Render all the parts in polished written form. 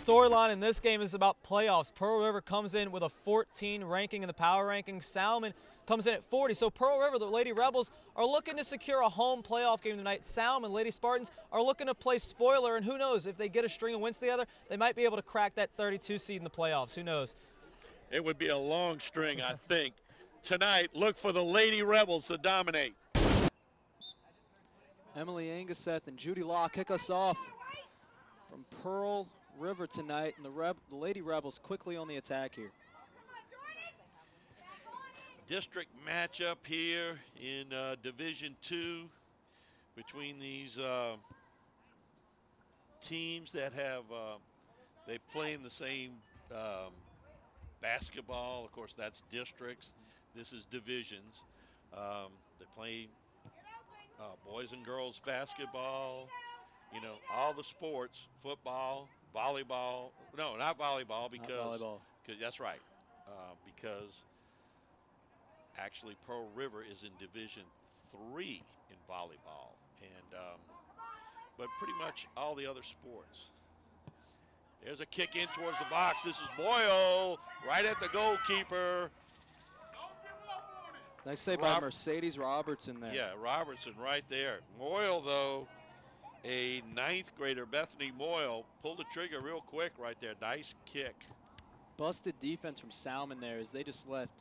storyline in this game is about playoffs. Pearl River comes in with a 14 ranking in the power rankings. Salmen comes in at 40. So Pearl River, the Lady Rebels, are looking to secure a home playoff game tonight. Salmen, Lady Spartans, are looking to play spoiler, and who knows, if they get a string of wins together, they might be able to crack that 32 seed in the playoffs. Who knows? It would be a long string, I think. Tonight, look for the Lady Rebels to dominate. Emily Angusseth and Judy Law kick us off from Pearl River tonight, and the Lady Rebels quickly on the attack here. District matchup here in Division II between these teams that have, they play in the same basketball. Of course, that's districts. This is divisions. They play boys and girls basketball, you know, all the sports, football, volleyball. No, not volleyball, because not volleyball. That's right, because actually Pearl River is in Division III in volleyball, and but pretty much all the other sports. There's a kick in towards the box. This is Boyle right at the goalkeeper. Nice save by Mercedes Robertson there. Yeah, Robertson right there. Moyle, though, a 9th grader, Bethany Moyle, pulled the trigger real quick right there. Nice kick. Busted defense from Salmen there as they just left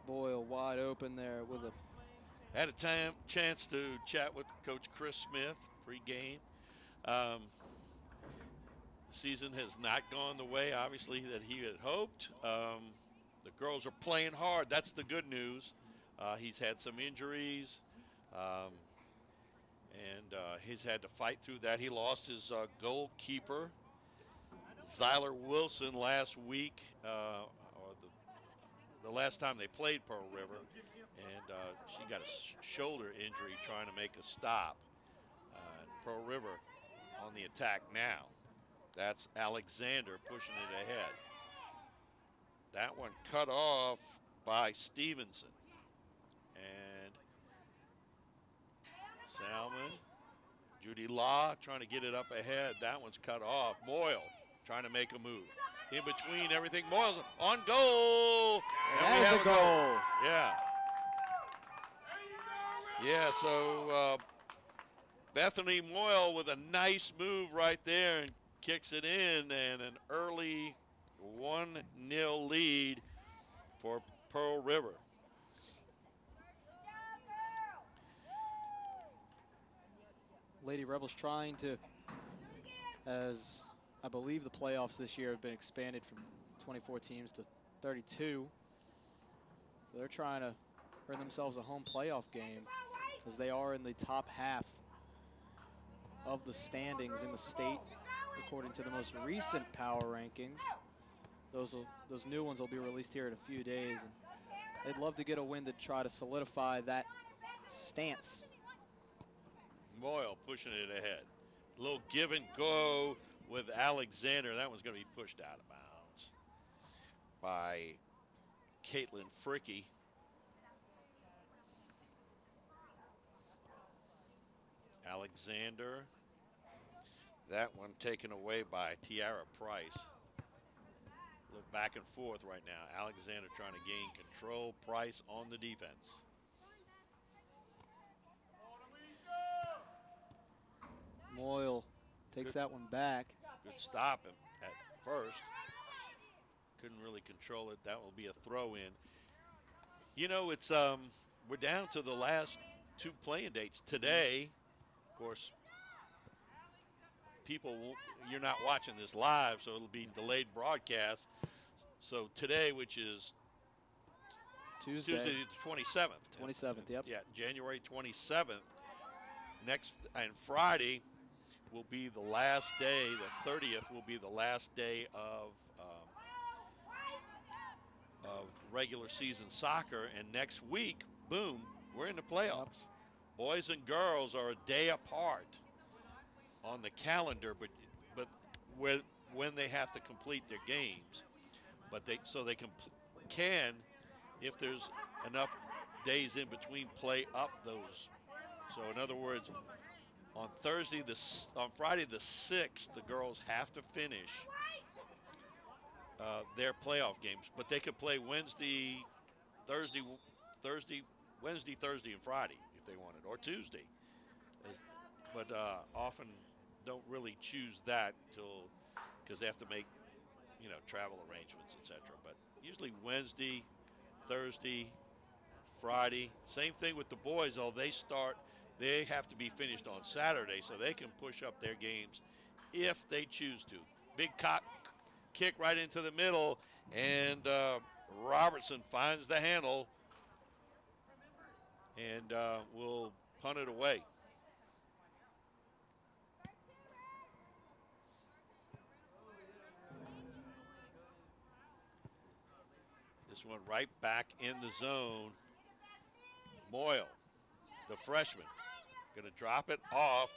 Boyle wide open there with a... Had a chance to chat with Coach Chris Smith pre-game. The season has not gone the way, obviously, that he had hoped. The girls are playing hard. That's the good news. He's had some injuries, and he's had to fight through that. He lost his goalkeeper, Zyler Wilson, last week, or the last time they played Pearl River, and she got a shoulder injury trying to make a stop. Pearl River on the attack now. That's Alexander pushing it ahead. That one cut off by Stevenson. And Salmen, Judy Law trying to get it up ahead. That one's cut off. Moyle trying to make a move. In between everything, Moyle's on goal. And there's a goal. Yeah. Yeah, so Bethany Moyle with a nice move right there and kicks it in, and an early 1-0 lead for Pearl River. Lady Rebels trying to, as I believe the playoffs this year have been expanded from 24 teams to 32. So they're trying to earn themselves a home playoff game, as they are in the top half of the standings in the state, according to the most recent power rankings. Those new ones will be released here in a few days, and they'd love to get a win to try to solidify that stance. Moyle pushing it ahead. A little give and go with Alexander. That one's going to be pushed out of bounds by Caitlin Fricky. Alexander. That one taken away by Tiara Price. A little back and forth right now. Alexander trying to gain control. Price on the defense. Moyle takes that one back. Good stop him at first. Couldn't really control it. That will be a throw in. You know, it's we're down to the last 2 playing dates today. Of course, people won't, you're not watching this live, so it'll be delayed broadcast. So today, which is Tuesday the 27th. 27th, yep. Yeah, January 27th. Next, and Friday will be the last day, the 30th will be the last day of regular season soccer, and next week, boom, we're in the playoffs. Boys and girls are a day apart on the calendar, but when they have to complete their games, but they can, if there's enough days in between, play up those. So in other words, On Friday the 6th, the girls have to finish their playoff games, but they could play Wednesday, Thursday, Thursday, and Friday if they wanted, or Tuesday. But often don't really choose that because they have to make, travel arrangements, etc. But usually Wednesday, Thursday, Friday. Same thing with the boys, though. They have to be finished on Saturday, so they can push up their games if they choose to. Big kick right into the middle, and Robertson finds the handle and will punt it away. This one right back in the zone. Moyle, the freshman, going to drop it off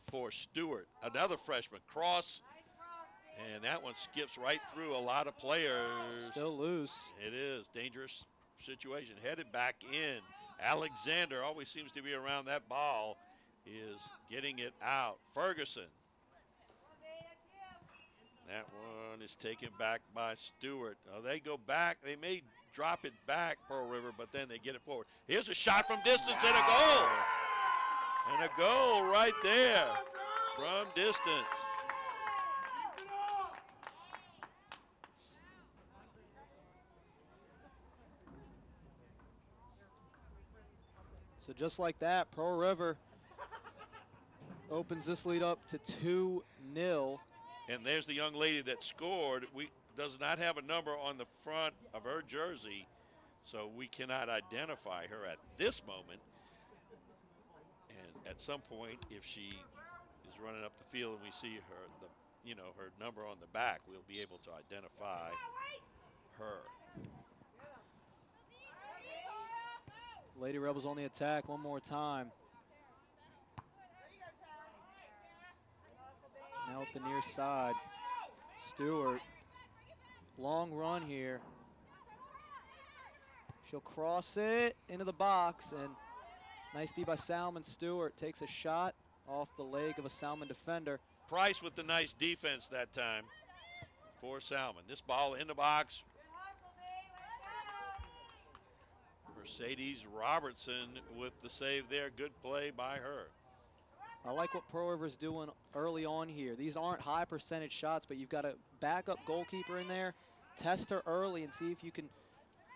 for Stewart. Another freshman cross, and that one skips right through a lot of players. Still loose. It is dangerous situation. Headed back in. Alexander always seems to be around that ball, is getting it out. Ferguson. That one is taken back by Stewart. They go back. They may drop it back, Pearl River, but then they get it forward. Here's a shot from distance and a goal. And a goal right there from distance. So just like that, Pearl River opens this lead up to 2-0. And there's the young lady that scored. Does not have a number on the front of her jersey, so we cannot identify her at this moment. And at some point, if she is running up the field and we see her, her number on the back, we'll be able to identify her. Lady Rebels on the attack one more time. Now up the near side. Stewart. Long run here. She'll cross it into the box, and nice D by Salmen. Stewart takes a shot off the leg of a Salmen defender. Price with the nice defense that time for Salmen. This ball in the box. Mercedes Robertson with the save there. Good play by her. I like what Pearl River's doing early on here. These aren't high percentage shots, but you've got a backup goalkeeper in there. Test her early and see if you can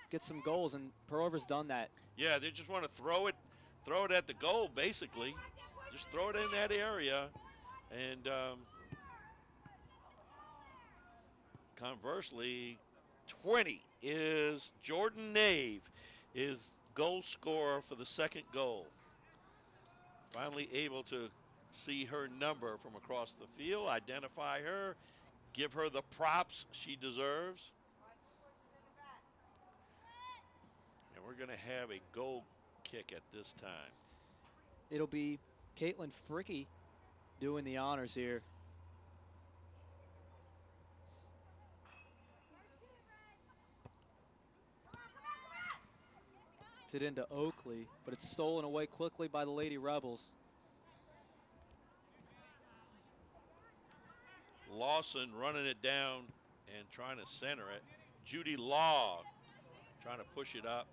get some goals, and Pearl River's done that. Yeah, they just want to throw it at the goal, basically. Just throw it in that area. And conversely, 20 is Jordan Nave, is goal scorer for the second goal. Finally able to see her number from across the field, identify her, give her the props she deserves. And we're going to have a goal kick at this time. It'll be Caitlin Fricky doing the honors here. It into Oakley, but it's stolen away quickly by the Lady Rebels. Lawson running it down and trying to center it. Judy Law trying to push it up.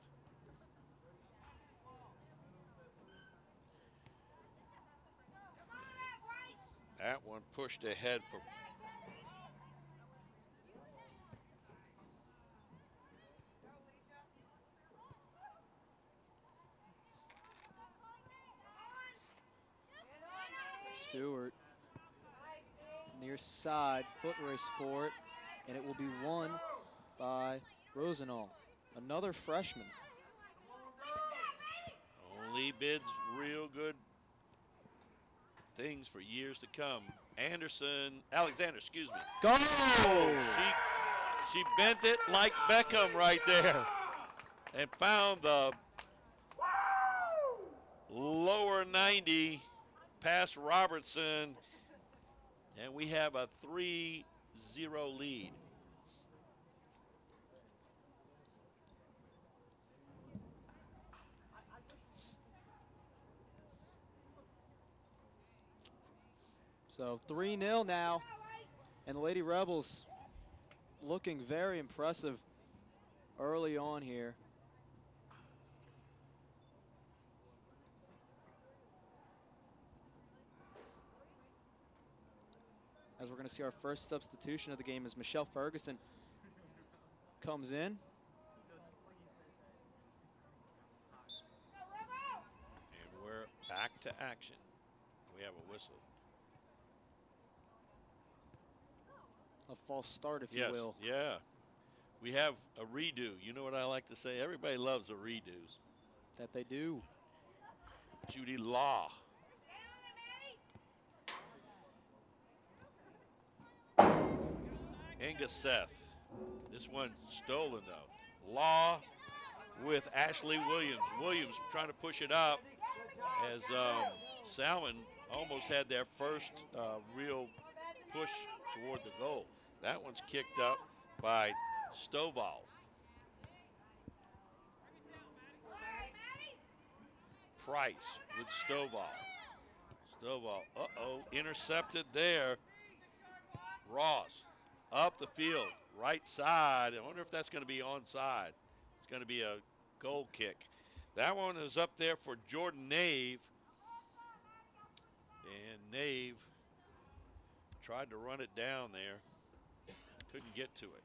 That one pushed ahead for Stewart, near side, foot race for it, and it will be won by Rosenall, another freshman. Only bids real good things for years to come. Alexander, excuse me. Go! She bent it like Beckham right there and found the lower 90 past Robertson, and we have a 3-0 lead. So 3-0 now, and the Lady Rebels looking very impressive early on here. As we're going to see our first substitution of the game as Michelle Ferguson comes in. And we're back to action. We have a whistle. A false start, if Yes, you will. yeah. We have a redo. You know what I like to say? Everybody loves a redo. That they do. Judy Law. Inga Seth. This one stolen though. Law with Ashley Williams. Williams trying to push it up as Salmen almost had their first real push toward the goal. That one's kicked up by Stovall. Price with Stovall. Stovall, intercepted there. Ross up the field, right side. I wonder if that's going to be onside. It's going to be a goal kick. That one is up there for Jordan Nave. And Nave tried to run it down there. Couldn't get to it.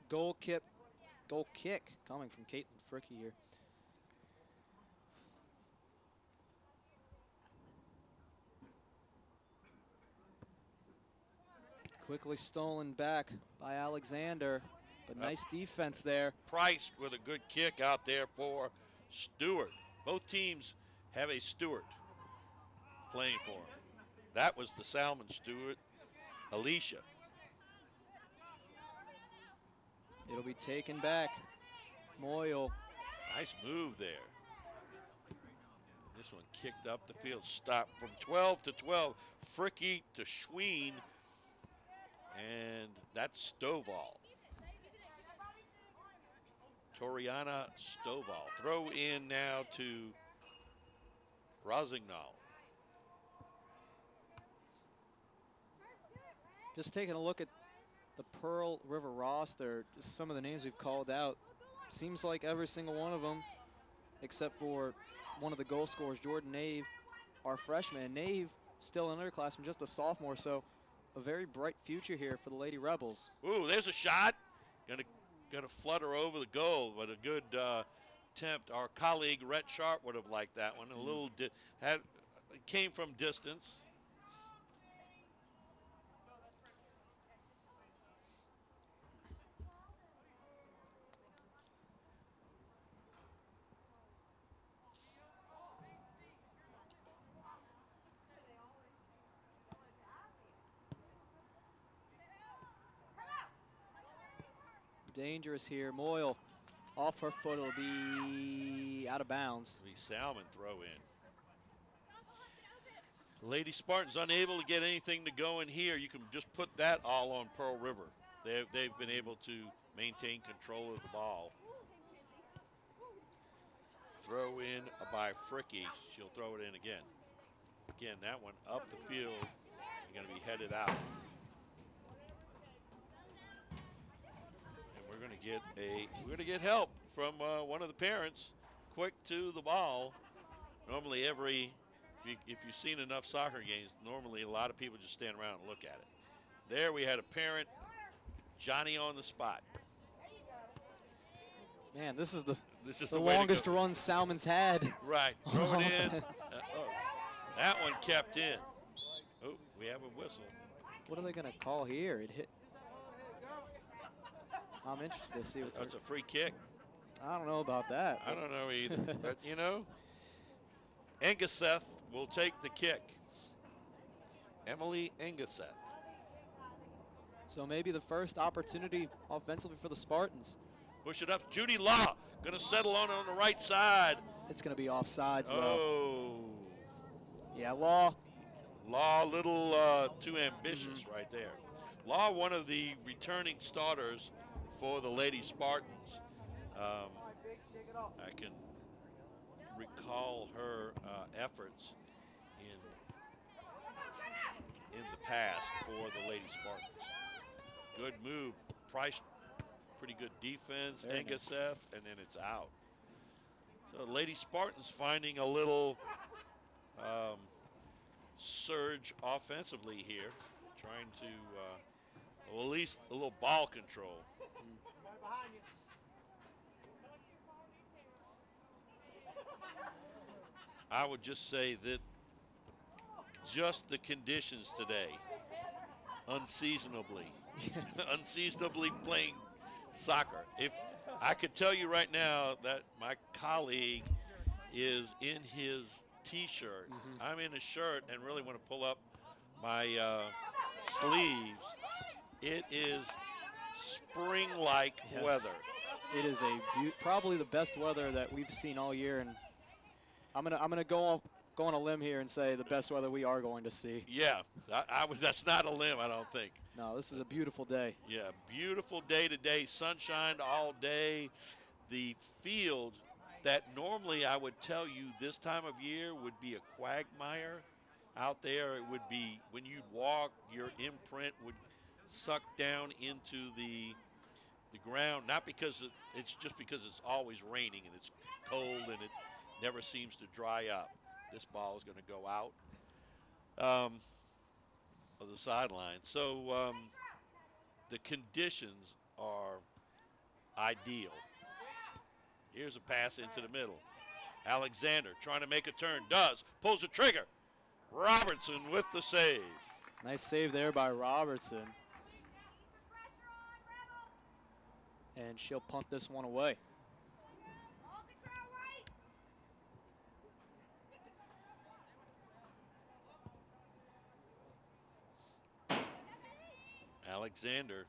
Goal kick coming from Caitlin Fricky here. Quickly stolen back by Alexander, but nice defense there. Price with a good kick out there for Stewart. Both teams have a Stewart playing for them. That was the Salmen Stewart, Alicia. It'll be taken back. Moyle. Nice move there. This one kicked up the field, stopped from 12 to 12. Fricky to Schween. And that's Stovall. Toriana Stovall. Throw in now to Rosignol. Just taking a look at the Pearl River roster, just some of the names we've called out. Seems like every single one of them, except for one of the goal scorers, Jordan Nave, our freshman. And Nave, still an underclassman, just a sophomore, so a very bright future here for the Lady Rebels. Ooh, there's a shot. Gonna flutter over the goal, but a good attempt. Our colleague Rhett Sharp would have liked that one. A little came from distance. Dangerous here. Moyle off her foot. It'll be out of bounds. It'll be Salmen throw in. Lady Spartans unable to get anything to go in here. You can just put that all on Pearl River. They've been able to maintain control of the ball. Throw in by Fricky. She'll throw it in again. Again, that one up the field. Going to be headed out. We're gonna get help from one of the parents. Quick to the ball. Normally if you've seen enough soccer games, normally a lot of people just stand around and look at it. There we had a parent, Johnny on the spot. Man, this is the the longest run Salmen's had. Right, throw it in. That one kept in. Oh, we have a whistle. What are they gonna call here? It hit. I'm interested to see what that's a free kick. I don't know about that. I don't know either. But, you know, Engeseth will take the kick. Emily Engeseth. So maybe the first opportunity offensively for the Spartans. Push it up. Judy Law going to settle on the right side. It's going to be offsides, though. Oh. Yeah, Law. Law, a little too ambitious right there. Law, one of the returning starters for the Lady Spartans. I can recall her efforts in pass for the Lady Spartans. Good move. Price, pretty good defense. Engeseth, and then it's out. So Lady Spartans finding a little surge offensively here, trying to, well, at least a little ball control. I would just say that just the conditions today, unseasonably playing soccer. If I could tell you right now that my colleague is in his t-shirt, I'm in a shirt and really want to pull up my sleeves. It is spring-like weather. It is probably the best weather that we've seen all year, and I'm gonna go on a limb here and say the best weather we are going to see. Yeah, that's not a limb, I don't think. No, this is a beautiful day. Yeah, beautiful day today, sunshine all day. The field that normally I would tell you this time of year would be a quagmire out there. It would be, when you'd walk, your imprint would suck down into the ground, not because it's just because it's always raining and it's cold and it never seems to dry up. This ball is going to go out of the sideline. So the conditions are ideal. Here's a pass into the middle. Alexander trying to make a turn, pulls the trigger. Robertson with the save. Nice save there by Robertson. And she'll punt this one away. Alexander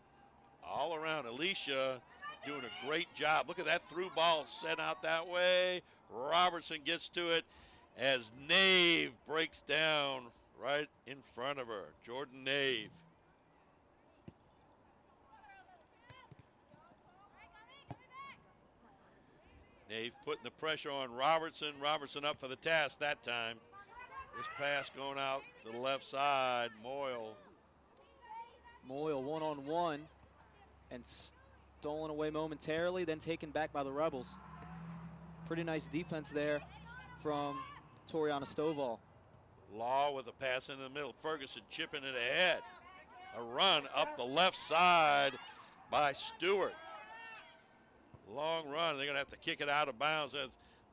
all around. Alicia doing a great job. Look at that through ball sent out that way. Robertson gets to it as Nave breaks down right in front of her. Jordan Nave. Nave putting the pressure on Robertson. Robertson up for the task that time. This pass going out to the left side. Moyle one-on-one and stolen away momentarily, then taken back by the Rebels. Pretty nice defense there from Toriana Stovall. Law with a pass in the middle. Ferguson chipping it ahead. A run up the left side by Stewart. Long run. They're going to have to kick it out of bounds.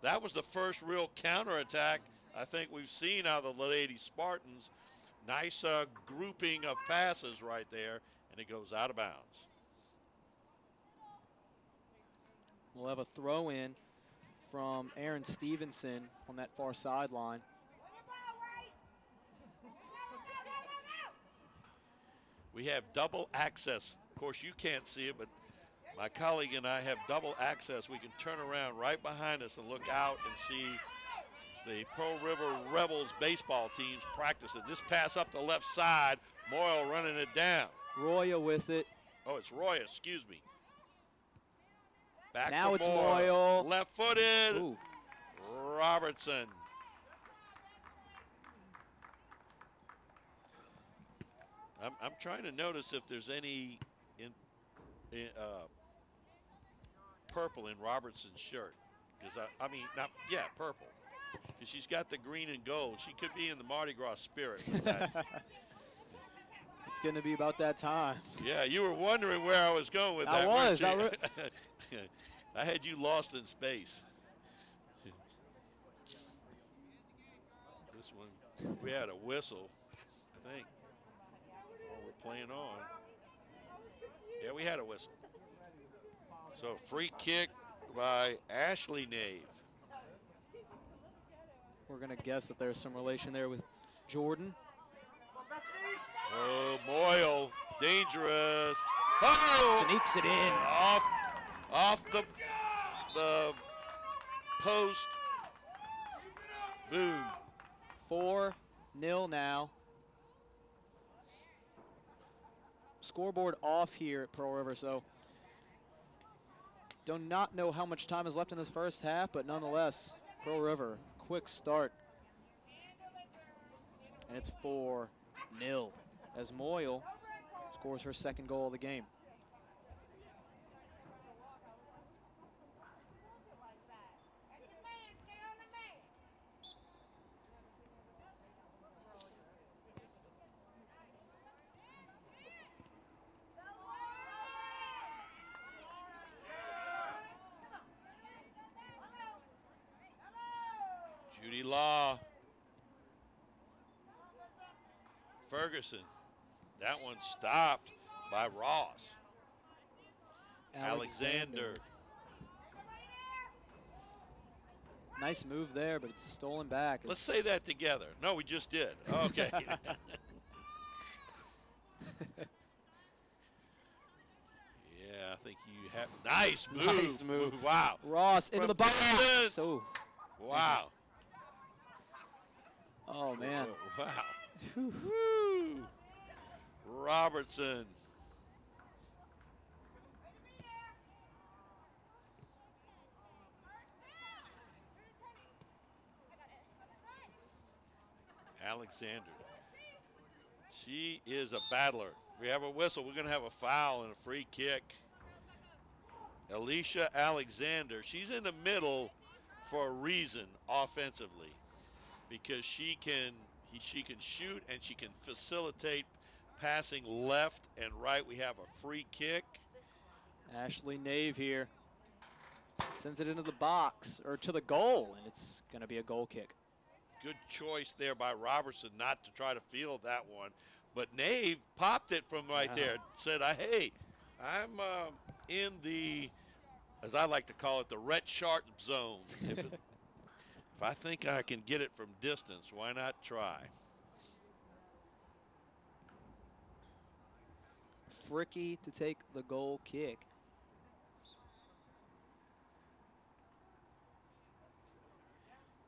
That was the first real counterattack I think we've seen out of the Lady Spartans. Nice grouping of passes right there, and it goes out of bounds. We'll have a throw in from Aaron Stevenson on that far sideline. We have double access. Of course, you can't see it, but my colleague and I have double access. We can turn around right behind us and look out and see the Pearl River Rebels baseball teams practicing. This pass up the left side, Moyle running it down. Roya with it. Oh, it's Roya, excuse me. Back now to it's Moyle. Moyle. Left-footed. Ooh. Robertson. I'm trying to notice if there's any purple in Robertson's shirt. Because I mean, purple. Because she's got the green and gold. She could be in the Mardi Gras spirit with that. It's going to be about that time. Yeah, you were wondering where I was going with that. I was. I had you lost in space. This one, we had a whistle, I think, while we're playing on. Yeah, we had a whistle. So free kick by Ashley Nave. We're going to guess that there's some relation there with Jordan. Oh, Moyle, dangerous. Oh! Sneaks it in. Off the post. Boom. 4-0 now. Scoreboard off here at Pearl River, so do not know how much time is left in this first half, but nonetheless, Pearl River, quick start. And it's 4-0. as Moyle scores her second goal of the game. Judy Law. Ferguson. That one stopped by Ross. Alexander. Nice move there, but it's stolen back. Let's say that together. No, we just did. Okay. Yeah, I think you have. Nice move. Nice move. Wow. Ross into the box. distance. Oh. Wow. Oh, man. Wow. Woo. Robertson. Alexander. She is a battler. We have a whistle. We're going to have a foul and a free kick. Alicia Alexander. She's in the middle for a reason offensively, because she can shoot and she can facilitate passing left and right. We have a free kick. Ashley Nave here sends it into the box, or to the goal, and it's going to be a goal kick. Good choice there by Robertson not to try to field that one. But Nave popped it from right there. Said, hey, I'm in the, as I like to call it, the red shark zone. If I think I can get it from distance, why not try? Fricky to take the goal kick.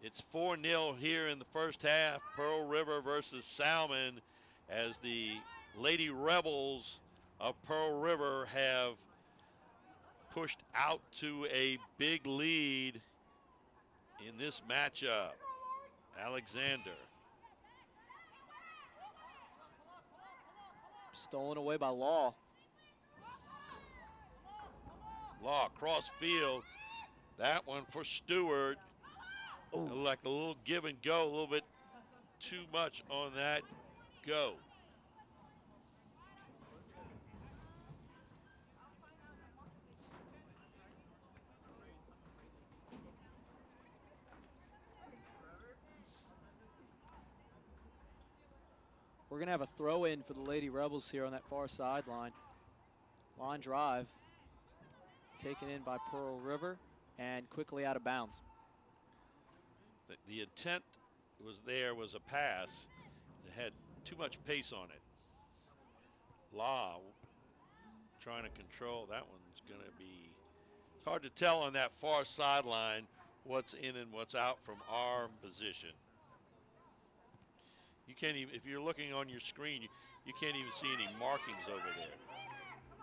It's 4-0 here in the first half. Pearl River versus Salmen, as the Lady Rebels of Pearl River have pushed out to a big lead in this matchup. Alexander. Stolen away by Law. Law cross field. That one for Stewart. Like a little give and go, a little bit too much on that go. We're going to have a throw in for the Lady Rebels here on that far sideline. Line drive taken in by Pearl River and quickly out of bounds. The intent was a pass. It had too much pace on it. Law trying to control. That one's going to be, it's hard to tell on that far sideline what's in and what's out from our position. You can't even, if you're looking on your screen, you can't even see any markings over there.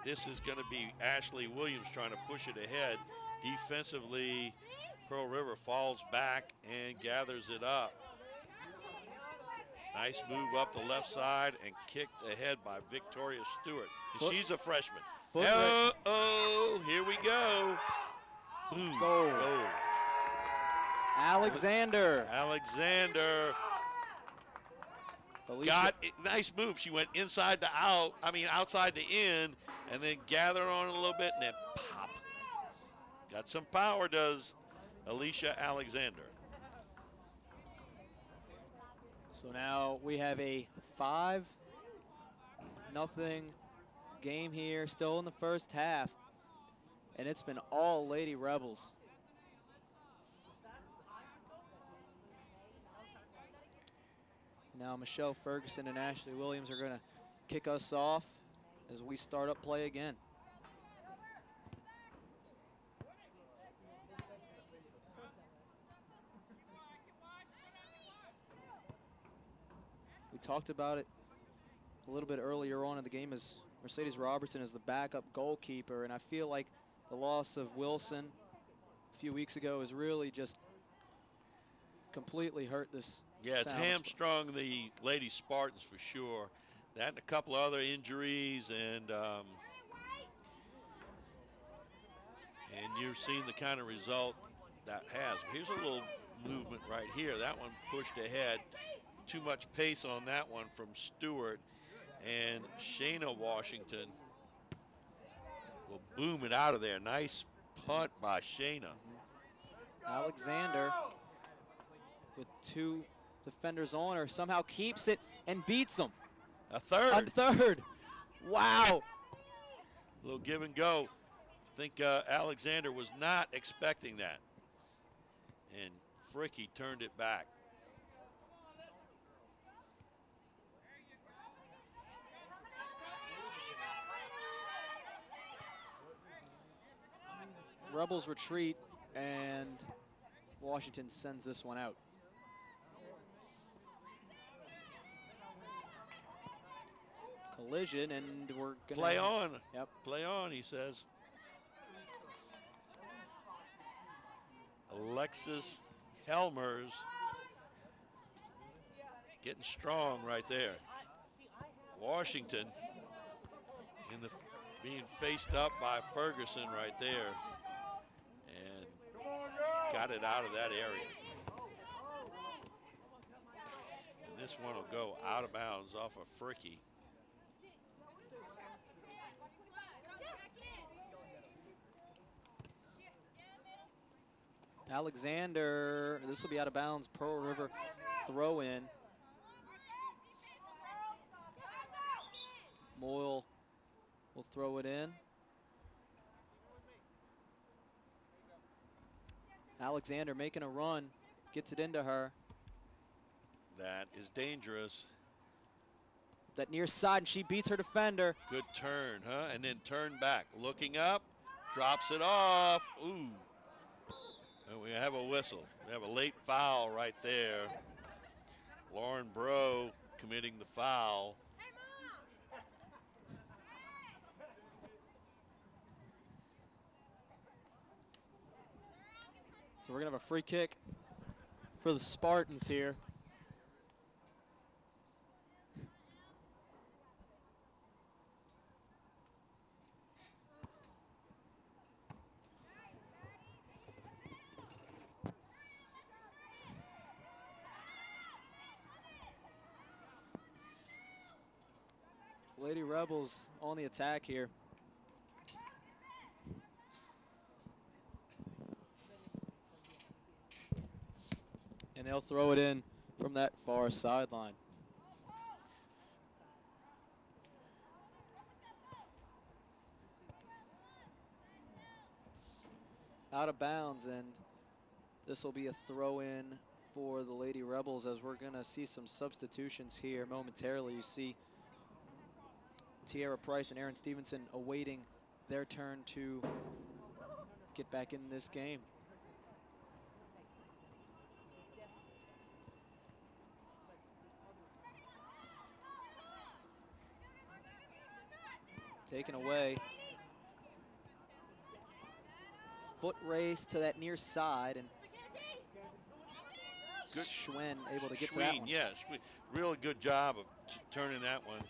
This is going to be Ashley Williams trying to push it ahead. Defensively, Pearl River falls back and gathers it up. Nice move up the left side and kicked ahead by Victoria Stewart. She's a freshman. Oh, here we go. Boom. Goal. Alexander. Alexander. Got it, nice move. She went inside to outside to in, and then gather on a little bit and then pop. Got some power, does Alicia Alexander. So now we have a 5-0 game here, still in the first half, and it's been all Lady Rebels. Now Michelle Ferguson and Ashley Williams are going to kick us off as we start up play again. We talked about it a little bit earlier on in the game, as Mercedes Robertson is the backup goalkeeper, and I feel like the loss of Wilson a few weeks ago has really just completely hurt this. Yeah, it's hamstrung the Lady Spartans for sure. That and a couple other injuries, and you've seen the kind of result that has. Here's a little movement right here. That one pushed ahead. Too much pace on that one from Stewart, and Shayna Washington will boom it out of there. Nice punt by Shayna. Alexander with 2 defenders on her somehow keeps it and beats them. A third. A third. Wow. A little give and go. I think Alexander was not expecting that. And Fricky turned it back. Rebels retreat, and Washington sends this one out. Collision, and we're gonna play on. Yep. Play on, he says. Alexis Helmers getting strong right there. Washington being faced up by Ferguson right there, and got it out of that area. And this one will go out of bounds off of Fricky. Alexander, this will be out of bounds. Pearl River throw in. Moyle will throw it in. Alexander making a run, gets it into her. That is dangerous. That near side, and she beats her defender. Good turn, huh? And then turn back. Looking up, drops it off. Ooh. And we have a whistle. We have a late foul right there. Lauren Bro committing the foul. So we're gonna have a free kick for the Spartans here. Lady Rebels on the attack here. And they'll throw it in from that far sideline. Out of bounds, and this will be a throw in for the Lady Rebels, as we're gonna see some substitutions here momentarily. You see Tiara Price and Aaron Stevenson awaiting their turn to get back in this game. Taken away. Foot race to that near side, and Good. Schwen able to get to that one. Yes, really good job of turning that one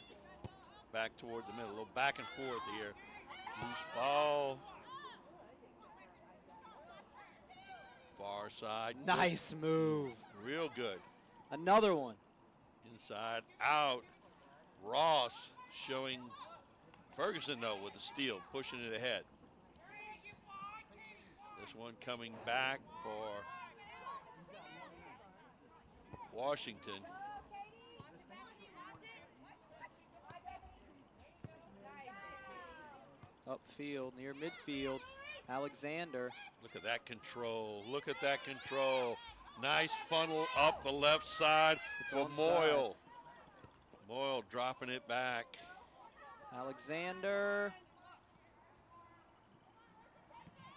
back toward the middle. A little back and forth here. Loose ball. Far side. Nice move. Real good. Another one. Inside, out. Ross showing Ferguson, though, with the steal, pushing it ahead. This one coming back for Washington. Upfield, near midfield, Alexander. Look at that control. Look at that control. Nice funnel up the left side for Moyle. Moyle dropping it back. Alexander.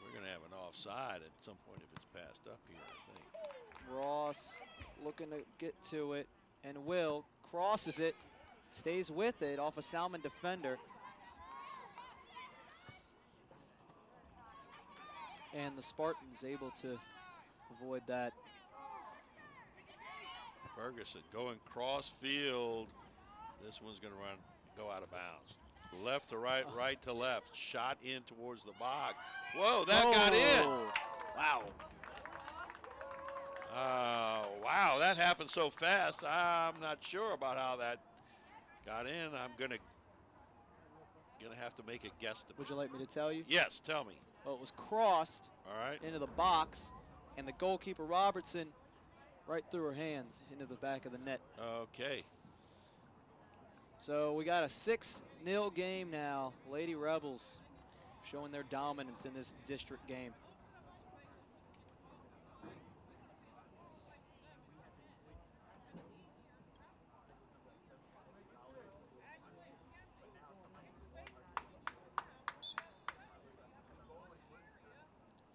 We're going to have an offside at some point if it's passed up here, I think. Ross looking to get to it, and Will crosses it, stays with it off a Salmen defender. And the Spartans able to avoid that. Ferguson going cross field. This one's going to go out of bounds. Left to right, right to left. Shot in towards the box. Whoa, that got in. Wow. Wow, that happened so fast. I'm not sure about how that got in. I'm gonna have to make a guesstimate. Would you like me to tell you? Yes, tell me. Well, it was crossed into the box, and the goalkeeper Robertson right through her hands into the back of the net. Okay. So we got a 6-0 game now. Lady Rebels showing their dominance in this district game.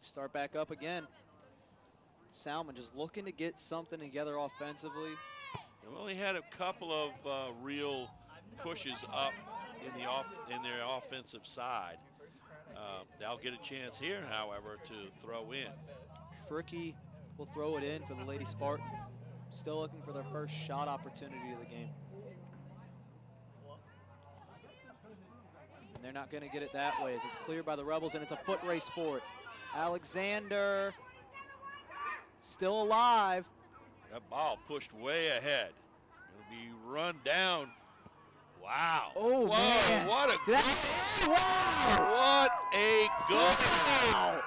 Start back up again. Salmen just looking to get something together offensively. We've only had a couple of real pushes up in their offensive side. They'll get a chance here, however, to throw in. Fricky will throw it in for the Lady Spartans. Still looking for their first shot opportunity of the game. And they're not going to get it that way as it's cleared by the Rebels, and it's a foot race for it. Alexander still alive. That ball pushed way ahead. It'll be run down. Wow. Oh, whoa, man. What a goal. Wow. What a goal. Wow.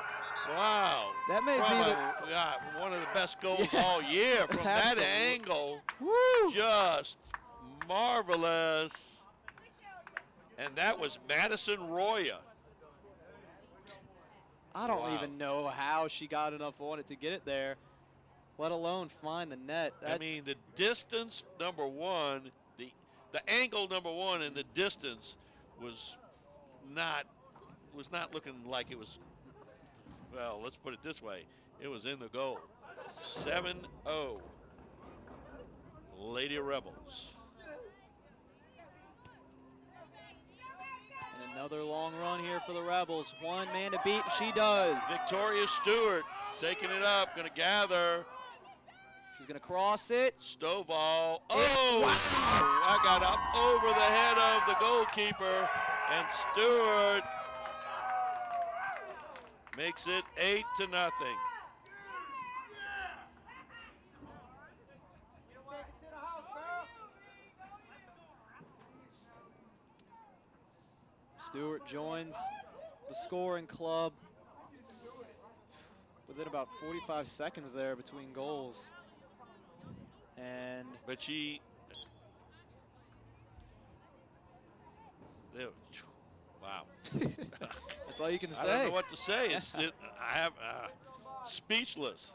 Wow. That may be one of the best goals all year from that angle. Woo. Just marvelous. And that was Madison Roya. I don't even know how she got enough on it to get it there, let alone find the net. I mean, the distance, number one, the angle, number one, and the distance was not looking like it was, well, let's put it this way. It was in the goal. 7-0, Lady Rebels. Another long run here for the Rebels. One man to beat, she does. Victoria Stewart taking it up, gonna gather. She's gonna cross it. Stovall, wow. I got up over the head of the goalkeeper, and Stewart makes it 8-0. Stewart joins the scoring club within about 45 seconds there between goals. But she, wow. That's all you can say. I don't know what to say. I have speechless.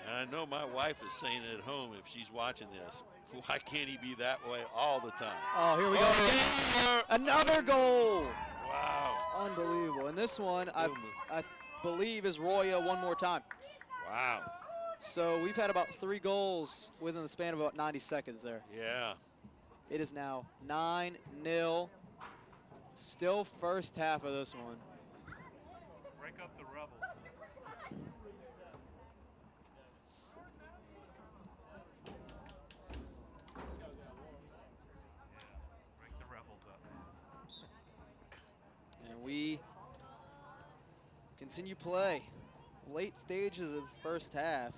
And I know my wife is saying it at home if she's watching this. Why can't he be that way all the time? Oh, here we go again. Another goal. Wow. Unbelievable. And this one, I believe, is Roya one more time. Wow. So we've had about 3 goals within the span of about 90 seconds there. Yeah. It is now 9-0. Still first half of this one. Break up the Rebels. Break the Rebels up. And we continue play. Late stages of this first half.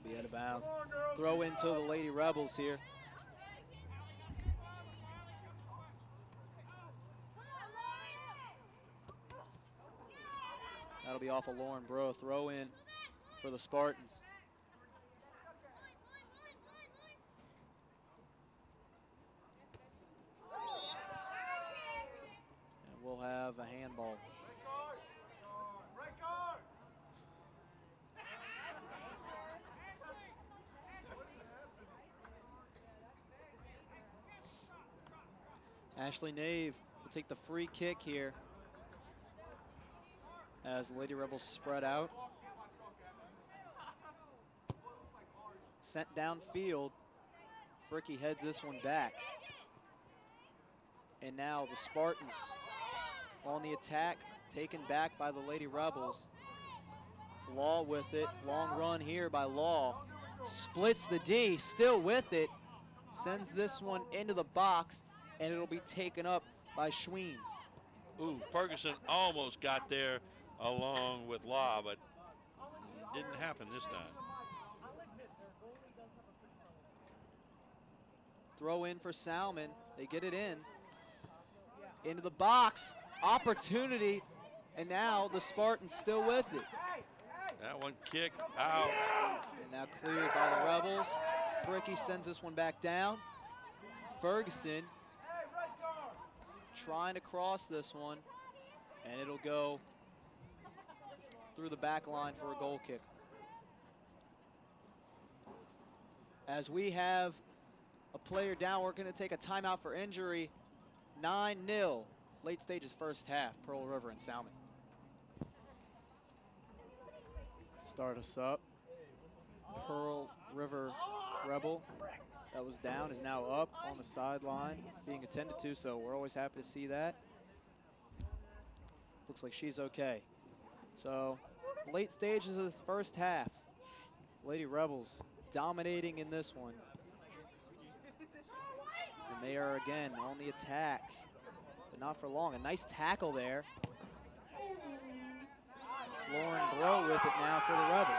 Be out of bounds. Throw into the Lady Rebels here. That'll be off of Lauren Bro. Throw in for the Spartans. And we'll have a handball. Ashley Nave will take the free kick here as the Lady Rebels spread out. Sent downfield. Fricky heads this one back. And now the Spartans on the attack, taken back by the Lady Rebels. Law with it, long run here by Law. splits the D, still with it, sends this one into the box, and it'll be taken up by Schween. Ooh, Ferguson almost got there along with Law, but didn't happen this time. Throw in for Salmen. They get it in. Into the box. Opportunity. And now the Spartans still with it. That one kicked out. And now cleared by the Rebels. Fricky sends this one back down. Ferguson trying to cross this one. And it'll go through the back line for a goal kick. As we have a player down, we're going to take a timeout for injury. 9-0, late stages first half, Pearl River and Salmen. Start us up. Pearl River Rebel that was down is now up on the sideline being attended to, so we're always happy to see that. Looks like she's okay. So late stages of this first half. Lady Rebels dominating in this one. And they are again on the attack, but not for long. A nice tackle there. Lauren Bro with it now for the Rebels.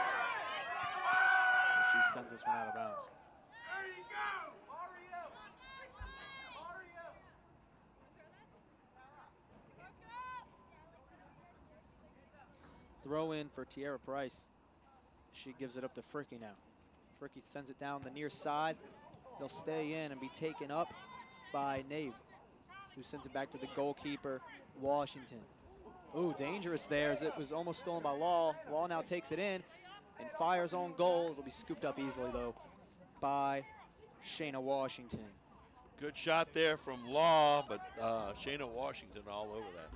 She sends this one out of bounds. Throw in for Tierra Price. She gives it up to Fricky now. Fricky sends it down the near side. They'll stay in and be taken up by Nave, who sends it back to the goalkeeper, Washington. Ooh, dangerous there as it was almost stolen by Law. Law now takes it in and fires on goal. It'll be scooped up easily, though, by Shayna Washington. Good shot there from Law, but Shayna Washington all over that.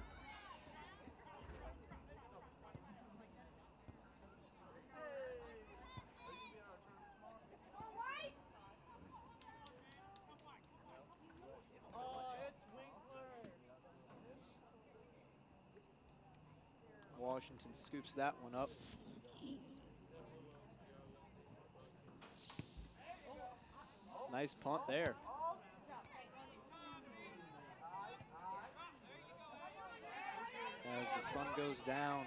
Washington scoops that one up. Nice punt there. As the sun goes down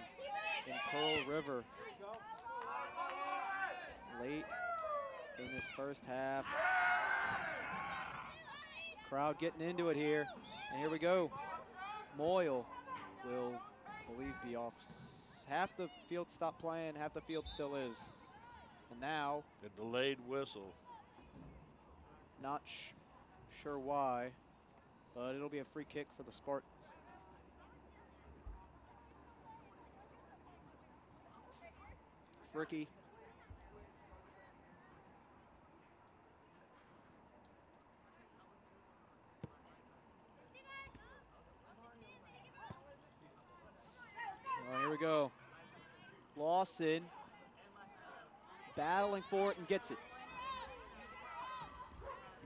in Pearl River late in this first half. Crowd getting into it here. And here we go. Moyle will, I believe, be off. Half the field stopped playing, half the field still is. And now, a delayed whistle. Not sure why, but it'll be a free kick for the Spartans. Fricky. Well, here we go. Lawson battling for it and gets it.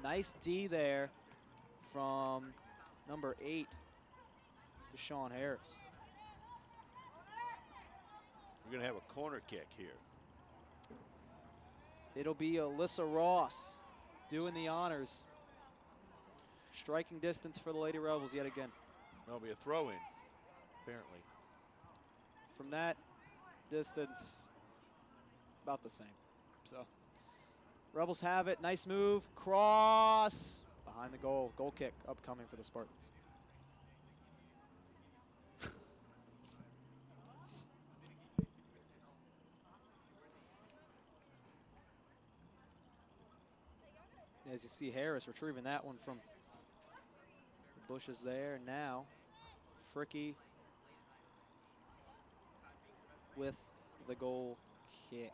Nice D there from number 8, Deshaun Harris. We're gonna have a corner kick here. It'll be Alyssa Ross doing the honors. Striking distance for the Lady Rebels yet again. There'll be a throw-in, apparently. From that distance, about the same. So, Rebels have it. Nice move. Cross behind the goal. Goal kick upcoming for the Spartans. As you see, Harris retrieving that one from the bushes there. Now, Fricky with the goal kick.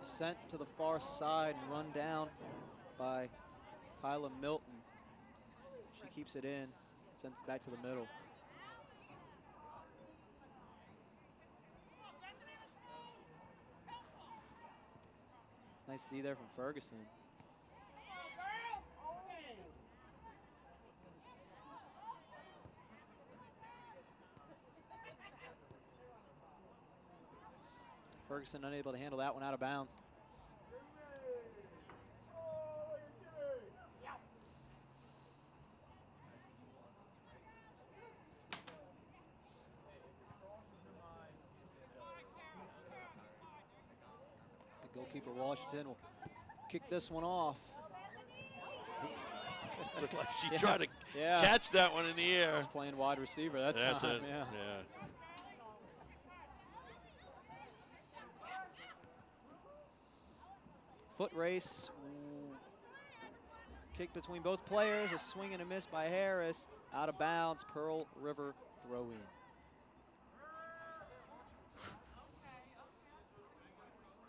Sent to the far side and run down by Kyla Milton. She He keeps it in, sends it back to the middle. Nice D there from Ferguson. Ferguson unable to handle that one, out of bounds. The goalkeeper Washington will kick this one off. Looked like she tried to catch that one in the air. She's playing wide receiver that That's time. it. Yeah. Foot race. Ooh. Kick between both players. A swing and a miss by Harris. Out of bounds. Pearl River throw in.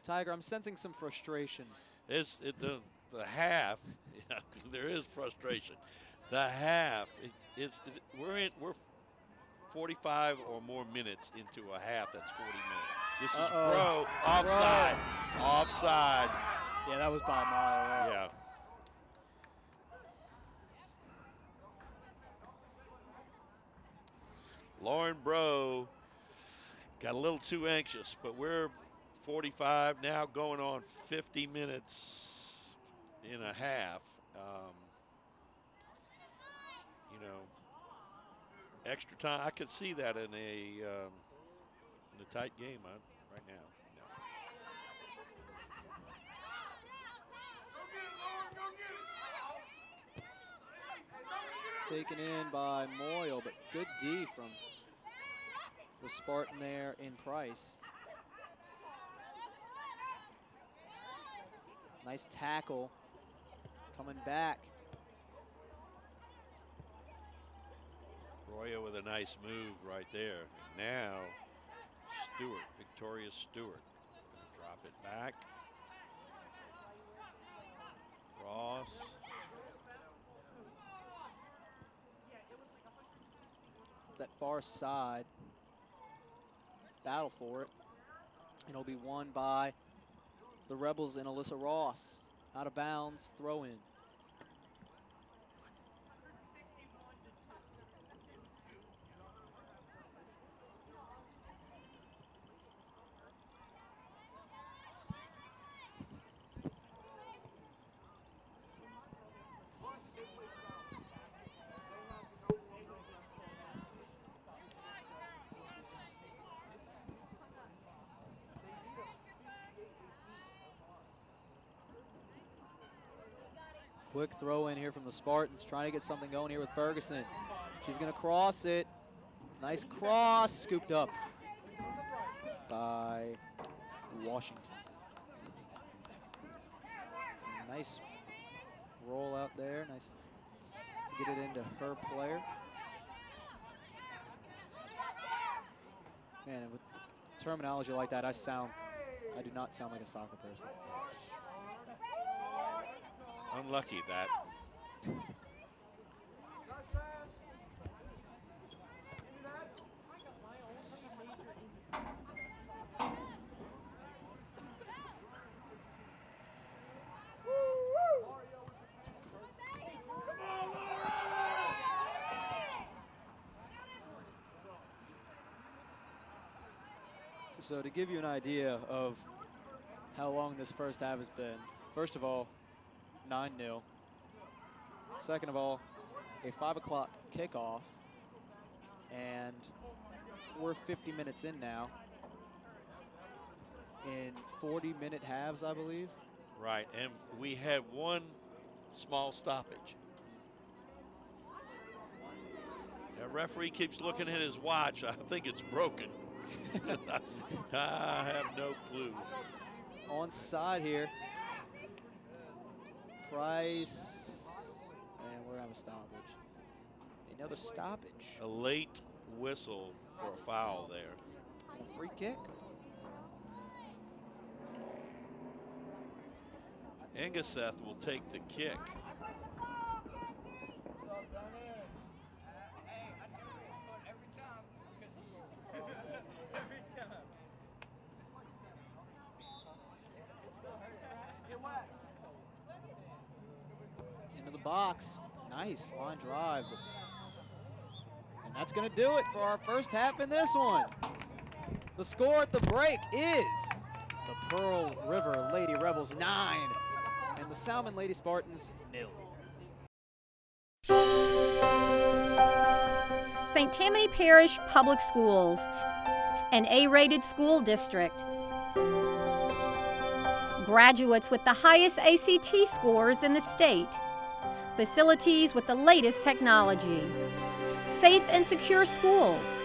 Tiger, I'm sensing some frustration. The half. Yeah, there is frustration. The half. We're 45 or more minutes into a half. That's 40 minutes. This is Bro offside. Offside. Yeah, that was by a mile. Right? Yeah. Lauren Bro got a little too anxious, but we're 45 now, going on 50 minutes in a half. You know, extra time. I could see that in a tight game right now. Taken in by Moyle, but good D from the Spartan there in Price. Nice tackle. Coming back. Roya with a nice move right there. Now, Stewart, Victoria Stewart. Drop it back. Ross. That far side. Battle for it. And it'll be won by the Rebels and Alyssa Ross. Out of bounds, throw in. Quick throw in here from the Spartans, trying to get something going here with Ferguson. She's going to cross it. Nice cross, scooped up by Washington. Nice roll out there, nice to get it into her player. Man, with terminology like that, I do not sound like a soccer person. Unlucky that. So to give you an idea of how long this first half has been, first of all, 9-0. Second of all, a 5 o'clock kickoff, and we're 50 minutes in now in 40-minute halves, I believe. Right, and we had one small stoppage. The referee keeps looking at his watch. I think it's broken. I have no clue. Onside here. Price, and we're on a stoppage. Another stoppage. A late whistle for a foul there. And a free kick. Engeseth will take the kick. box. Nice line drive. And that's going to do it for our first half in this one. The score at the break is the Pearl River Lady Rebels 9 and the Salmen Lady Spartans 0. St. Tammany Parish Public Schools, an A-rated school district. Graduates with the highest ACT scores in the state. Facilities with the latest technology. Safe and secure schools.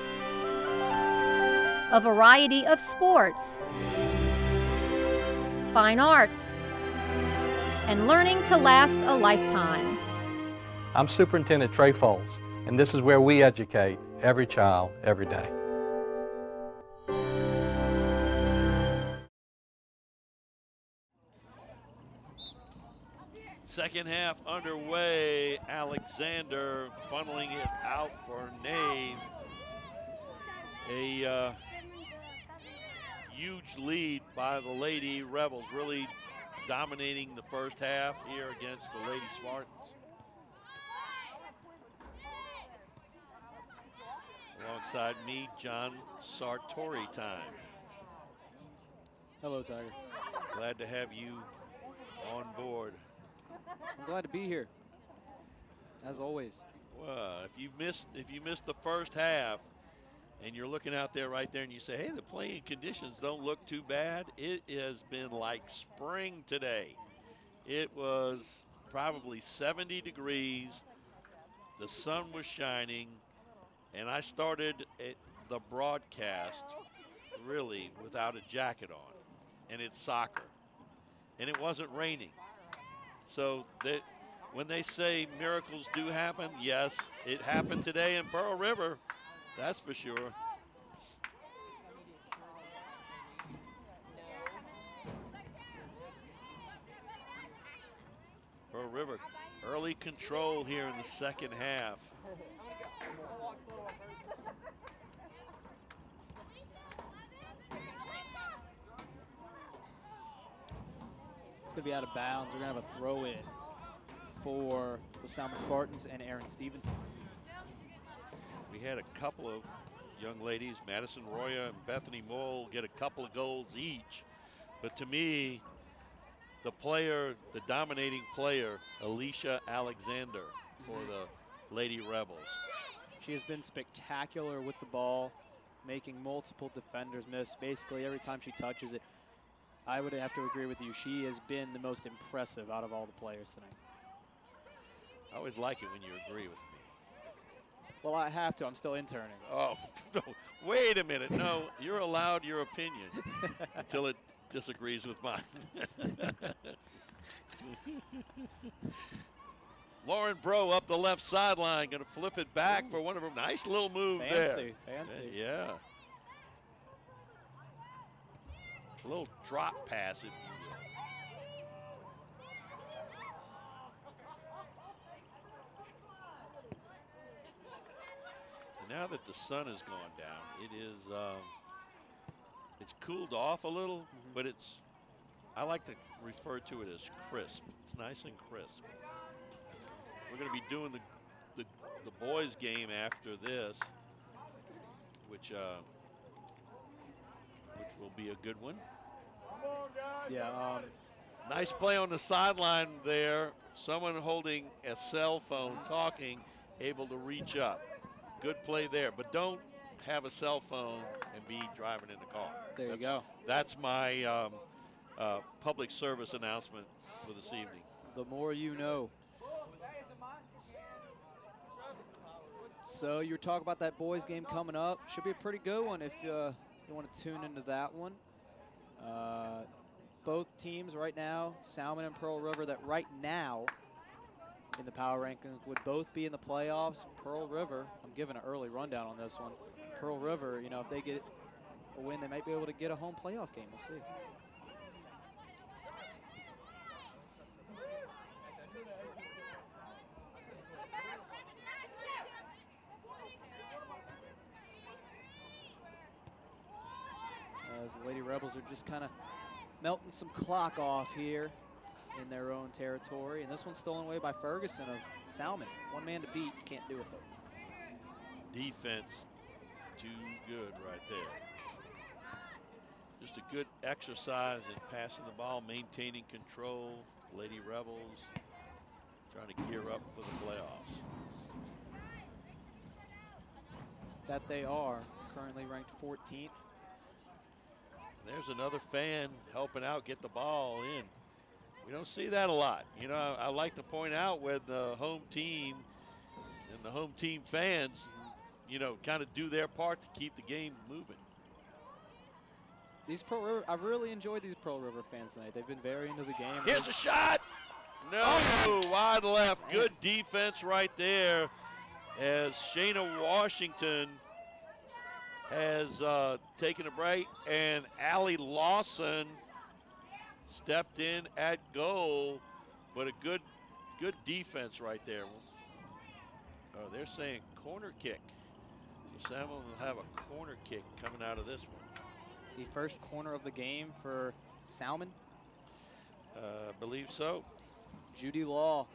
A variety of sports. Fine arts. And learning to last a lifetime. I'm Superintendent Trey Foles, and this is where we educate every child, every day. Second half underway. Alexander funneling it out for Nave. A huge lead by the Lady Rebels, really dominating the first half here against the Lady Spartans. Alongside me, John Sartori time. Hello, Tiger. Glad to have you on board. I'm glad to be here, as always. Well, if you missed the first half, and you're looking out there right there, and you say, "Hey, the playing conditions don't look too bad," it has been like spring today. It was probably 70 degrees. The sun was shining, and I started the broadcast really without a jacket on, and it's soccer, and it wasn't raining. So that when they say miracles do happen, yes, it happened today in Pearl River, that's for sure. Pearl River, early control here in the second half. It's going to be out of bounds. We're going to have a throw in for the Salmen Spartans and Aaron Stevenson. We had a couple of young ladies, Madison Roya and Bethany Mole, get a couple of goals each. But to me, the dominating player, Alicia Alexander for the Lady Rebels. She has been spectacular with the ball, making multiple defenders miss. Basically, every time she touches it, I would have to agree with you. She has been the most impressive out of all the players tonight. I always like it when you agree with me. Well, I have to. I'm still interning. Oh, no, wait a minute. No, you're allowed your opinion until it disagrees with mine. Lauren Bro up the left sideline, going to flip it back for one of her nice little move there. Fancy. Yeah. A little drop pass, if you will. And now that the sun has gone down, it is it's cooled off a little, but I like to refer to it as crisp. It's nice and crisp. We're going to be doing the boys game after this, which will be a good one. Yeah. Nice play on the sideline there. Someone holding a cell phone talking, able to reach up. Good play there, but don't have a cell phone and be driving in the car. There you go. That's my public service announcement for this evening. The more you know. So you were talking about that boys game coming up. Should be a pretty good one if you want to tune into that one. Both teams right now, Salmen and Pearl River, that right now in the power rankings would both be in the playoffs. Pearl River, I'm giving an early rundown on this one. Pearl River, you know, if they get a win, they might be able to get a home playoff game. We'll see. As the Lady Rebels are just kind of melting some clock off here in their own territory. And this one's stolen away by Ferguson of Salmen. One man to beat, can't do it though. Defense too good right there. Just a good exercise in passing the ball, maintaining control. Lady Rebels trying to gear up for the playoffs. That they are, currently ranked 14th. There's another fan helping out get the ball in. We don't see that a lot. You know, I like to point out when the home team and the home team fans, you know, kind of do their part to keep the game moving. These I've really enjoyed these Pearl River fans tonight. They've been very into the game. Here's a shot. No, wide left. Good defense right there as Shayna Washington has taken a break, and Allie Lawson stepped in at goal, but a good defense right there. Oh, they're saying corner kick. So Salmon will have a corner kick coming out of this one. The first corner of the game for Salmon. I believe so. Judy Law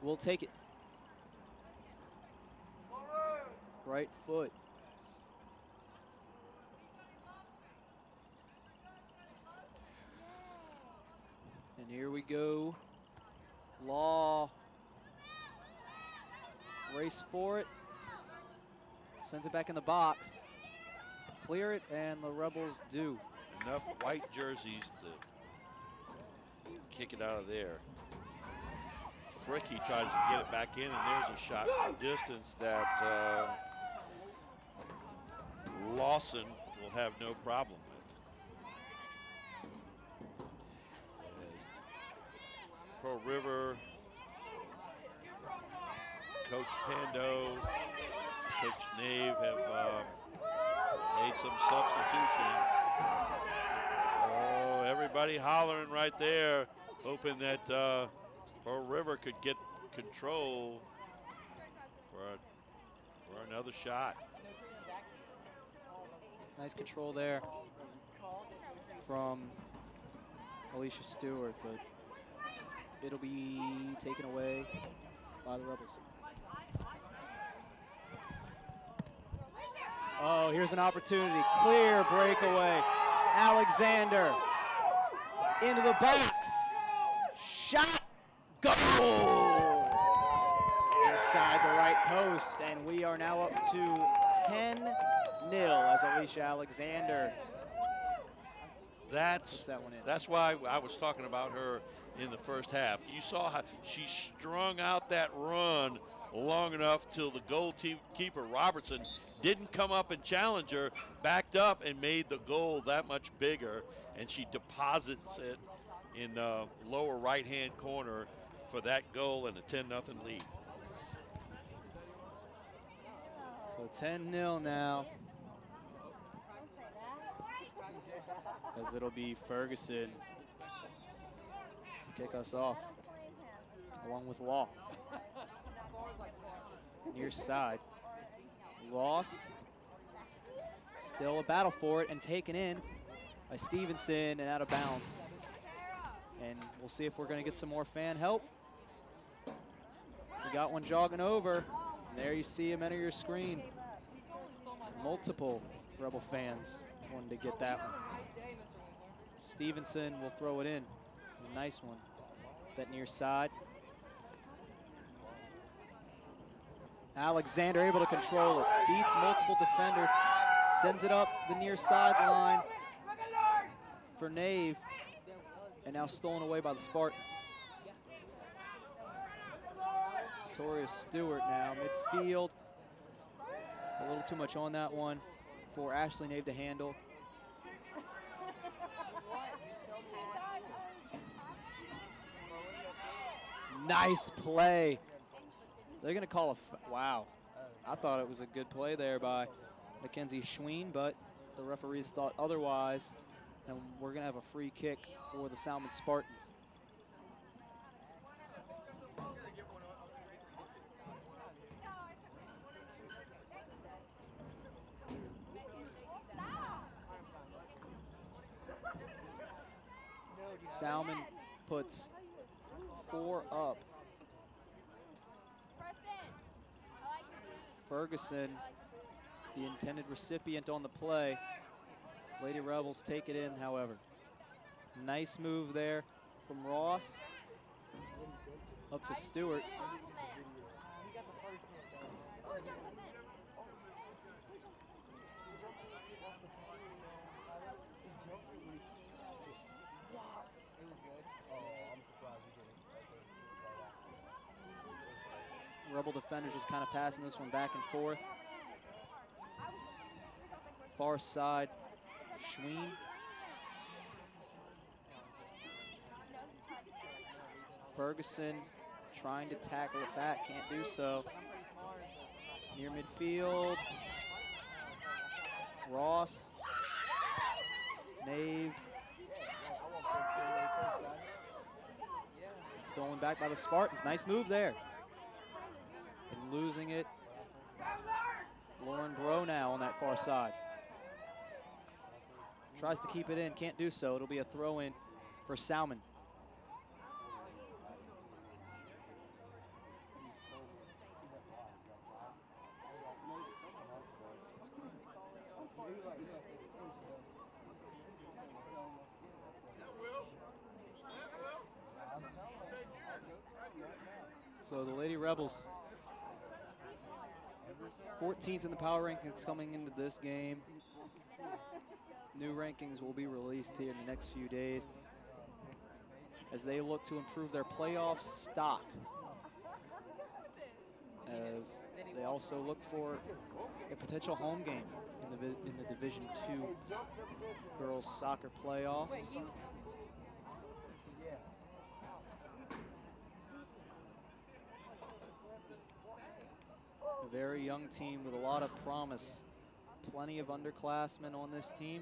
will take it. Right foot. And here we go. Law. Race for it. Sends it back in the box. Clear it, and the Rebels do. Enough white jerseys to kick it out of there. Fricky tries to get it back in, and there's a shot from distance that Lawson will have no problem with. As Pearl River, Coach Pando, Coach Nave have made some substitution. Oh, everybody hollering right there, hoping that Pearl River could get control for another shot. Nice control there from Alicia Stewart, but it'll be taken away by the Rebels. Oh, here's an opportunity. Clear breakaway. Alexander into the box. Shot. Goal! Inside the right post, and we are now up to 10-0 as Alicia Alexander puts that one in. That's why I was talking about her in the first half. You saw how she strung out that run long enough till the goalkeeper Robertson didn't come up and challenge her, backed up and made the goal that much bigger, and she deposits it in the lower right-hand corner for that goal and a 10-0 lead. So 10-0 now, as it'll be Ferguson to kick us off, along with Law. Near side. Lost. Still a battle for it and taken in by Stevenson and out of bounds. And we'll see if we're going to get some more fan help. We got one jogging over. And there you see him enter your screen. Multiple Rebel fans wanted to get that one. Stevenson will throw it in. A nice one. That near side. Alexander able to control it, beats multiple defenders, sends it up the near sideline for Nave, and now stolen away by the Spartans. Victoria Stewart now midfield. A little too much on that one for Ashley Nave to handle. Nice play. They're going to call a wow. I thought it was a good play there by Mackenzie Schween, but the referees thought otherwise, and we're going to have a free kick for the Salmon Spartans. Salmon puts 4 up. Ferguson, the intended recipient on the play. Lady Rebels take it in, however. Nice move there from Ross. Up to Stewart. Rebel defenders just kind of passing this one back and forth. Far side, Schween. Ferguson trying to tackle it back, can't do so. Near midfield. Ross. Nave. Stolen back by the Spartans. Nice move there. And losing it. Lauren Bro now on that far side. Tries to keep it in, can't do so. It'll be a throw in for Salmen. So the Lady Rebels, 14th in the power rankings coming into this game. New rankings will be released here in the next few days as they look to improve their playoff stock. As they also look for a potential home game in the Division II girls soccer playoffs. A very young team with a lot of promise. Plenty of underclassmen on this team,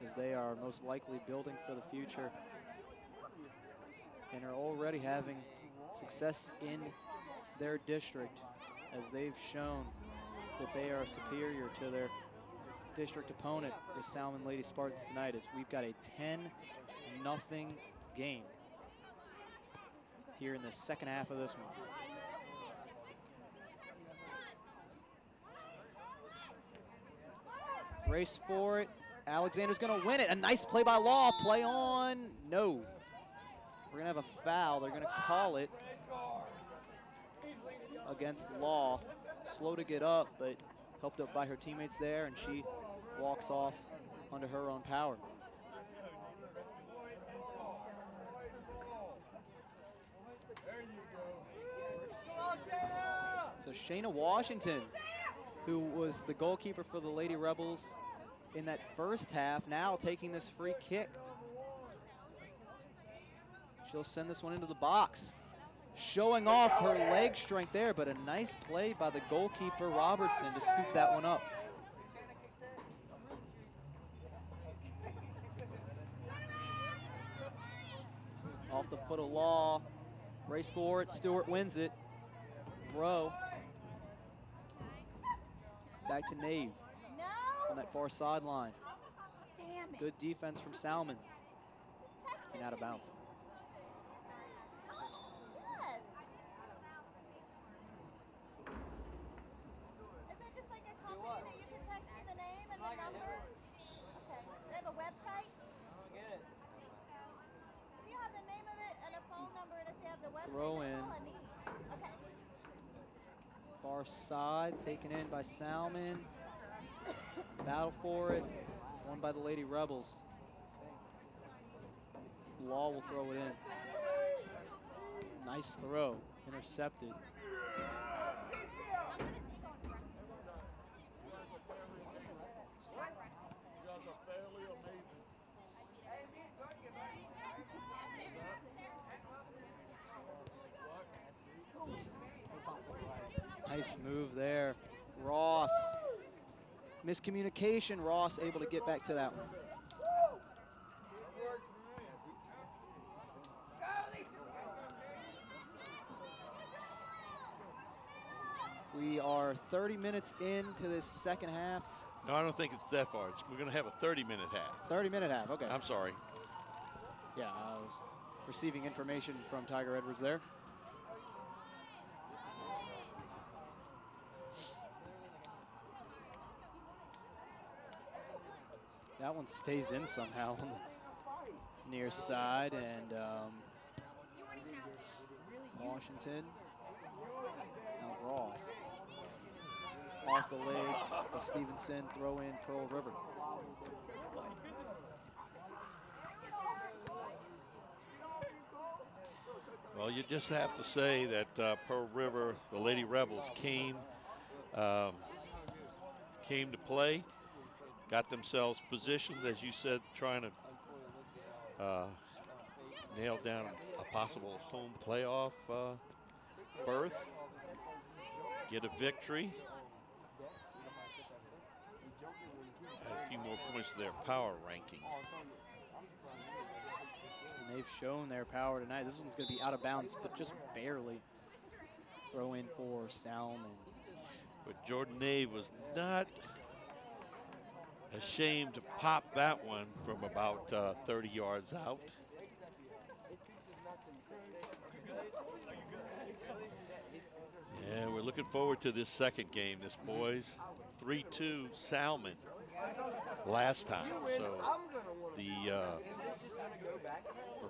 as they are most likely building for the future and are already having success in their district, as they've shown that they are superior to their district opponent, the Salmen Lady Spartans, tonight, as we've got a 10-0 game here in the second half of this one. Race for it. Alexander's gonna win it. A nice play by Law. Play on. No. We're gonna have a foul. They're gonna call it against Law. Slow to get up, but helped up by her teammates there, and she walks off under her own power. So Shayna Washington, who was the goalkeeper for the Lady Rebels in that first half, now taking this free kick. She'll send this one into the box. Showing off her leg strength there, but a nice play by the goalkeeper, Robertson, to scoop that one up. Off the foot of Law. Race for it. Stewart wins it. Bro. Back to Nave on that far sideline. Good defense from Salmen. And out of bounds. Is it just like a company that you can text me the name and the number? Okay. They have a website? If you have the name of it and a phone number, and if you have the website, Throw in. that's all I need. Okay. Far side, taken in by Salmen. Battle for it, won by the Lady Rebels. Law will throw it in. Nice throw, intercepted. Nice move there. Ross. Miscommunication. Ross able to get back to that one. We are 30 minutes into this second half. No, I don't think it's that far. We're going to have a 30-minute half. 30-minute half, okay. I'm sorry. Yeah, I was receiving information from Tiger Edwards there. That one stays in somehow on the near side, and Washington. Now Ross. Off the leg of Stevenson, throw in Pearl River. Well, you just have to say that Pearl River, the Lady Rebels, came to play, got themselves positioned, as you said, trying to nail down a possible home playoff berth, get a victory, add a few more points to their power ranking. And they've shown their power tonight. This one's going to be out of bounds, but just barely. Throw in for Salmen. But Jordan Nave was not ashamed to pop that one from about 30 yards out. And we're looking forward to this second game, this boys. 3-2 Salmen last time. So the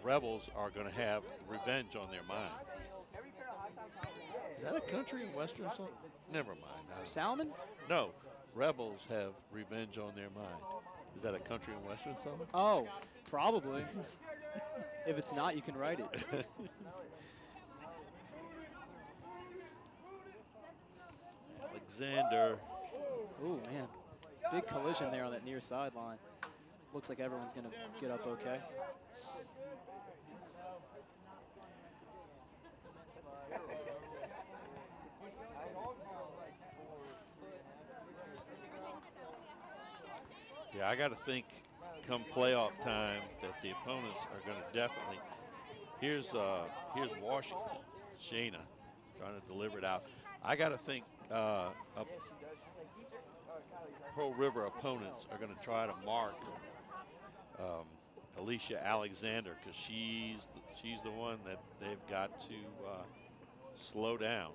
Rebels are going to have revenge on their mind. Is that a country in Western song? Never mind. Salmen? No. Rebels have revenge on their mind. Is that a country in Western song? Oh, probably. If it's not, you can write it. Alexander. Oh, man. Big collision there on that near sideline. Looks like everyone's going to get up okay. Yeah, I got to think come playoff time that the opponents are going to definitely. Here's Washington, Shayna trying to deliver it out. I got to think Pearl River opponents are going to try to mark Alicia Alexander, because she's the one that they've got to slow down.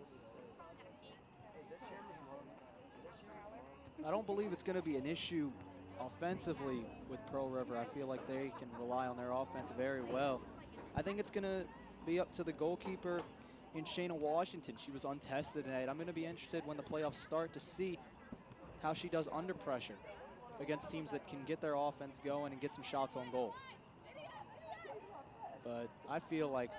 I don't believe it's going to be an issue offensively with Pearl River. I feel like they can rely on their offense very well. I think it's going to be up to the goalkeeper in Shayna Washington. She was untested tonight. I'm going to be interested when the playoffs start to see how she does under pressure against teams that can get their offense going and get some shots on goal. But I feel like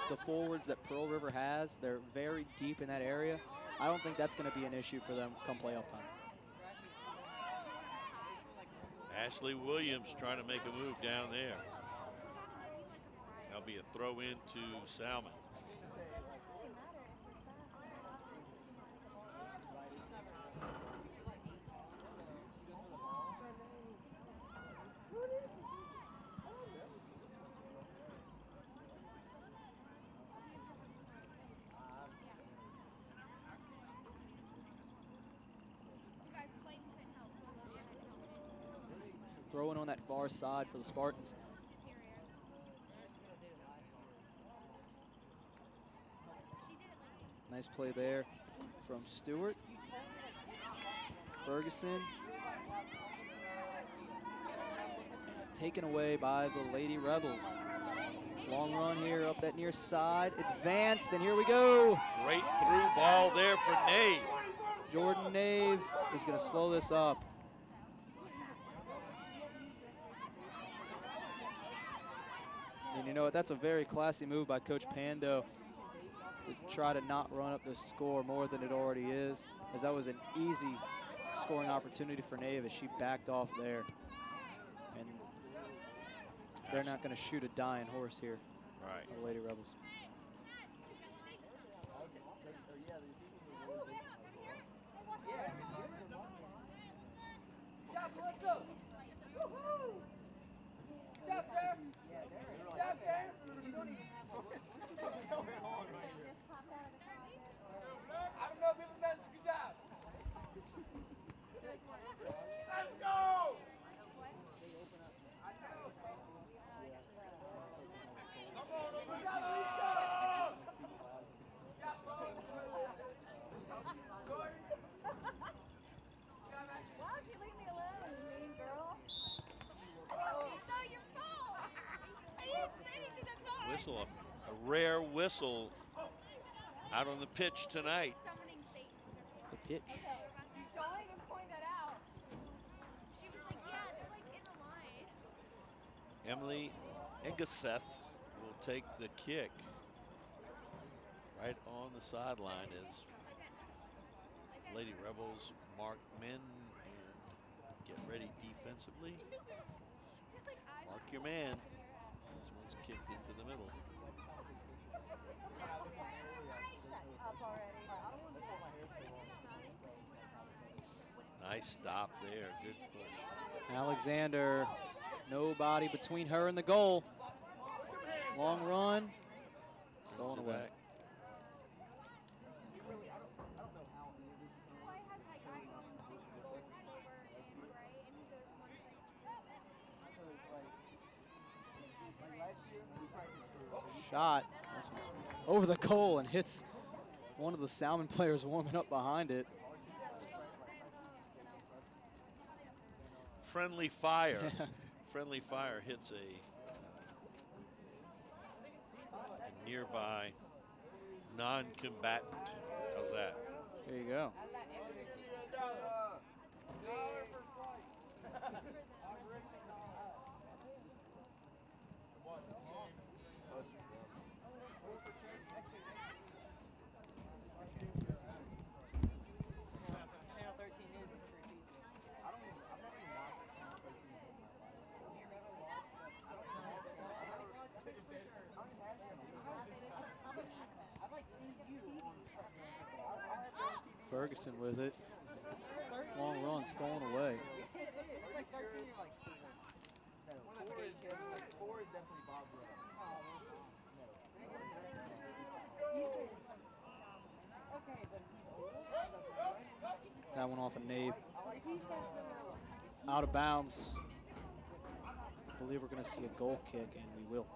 the forwards that Pearl River has, they're very deep in that area. I don't think that's going to be an issue for them come playoff time. Ashley Williams trying to make a move down there. That'll be a throw in to Salmen. Throwing on that far side for the Spartans. Nice play there from Stewart. Ferguson. Taken away by the Lady Rebels. Long run here up that near side. Advanced, and here we go. Great through ball there for Nave. Jordan Nave is going to slow this up. And you know what, that's a very classy move by Coach Pando to try to not run up the score more than it already is, as that was an easy scoring opportunity for Nave as she backed off there. And they're not going to shoot a dying horse here. Right. The Lady Rebels. whistle, a rare whistle out on the pitch tonight. The pitch. Emily Engeseth will take the kick. Right on the sideline is Lady Rebels mark men and get ready defensively. Mark your man. This one's kicked into the middle. Nice stop there. Good push. Alexander, nobody between her and the goal. Long run, stolen away. Back. Shot. This one's over the goal and hits one of the Salmen players warming up behind it. Friendly fire. Friendly fire hits a nearby non-combatant. How's that? There you go. Ferguson with it. Long run, stolen away. That one off a Nave. Out of bounds. I believe we're going to see a goal kick, and we will.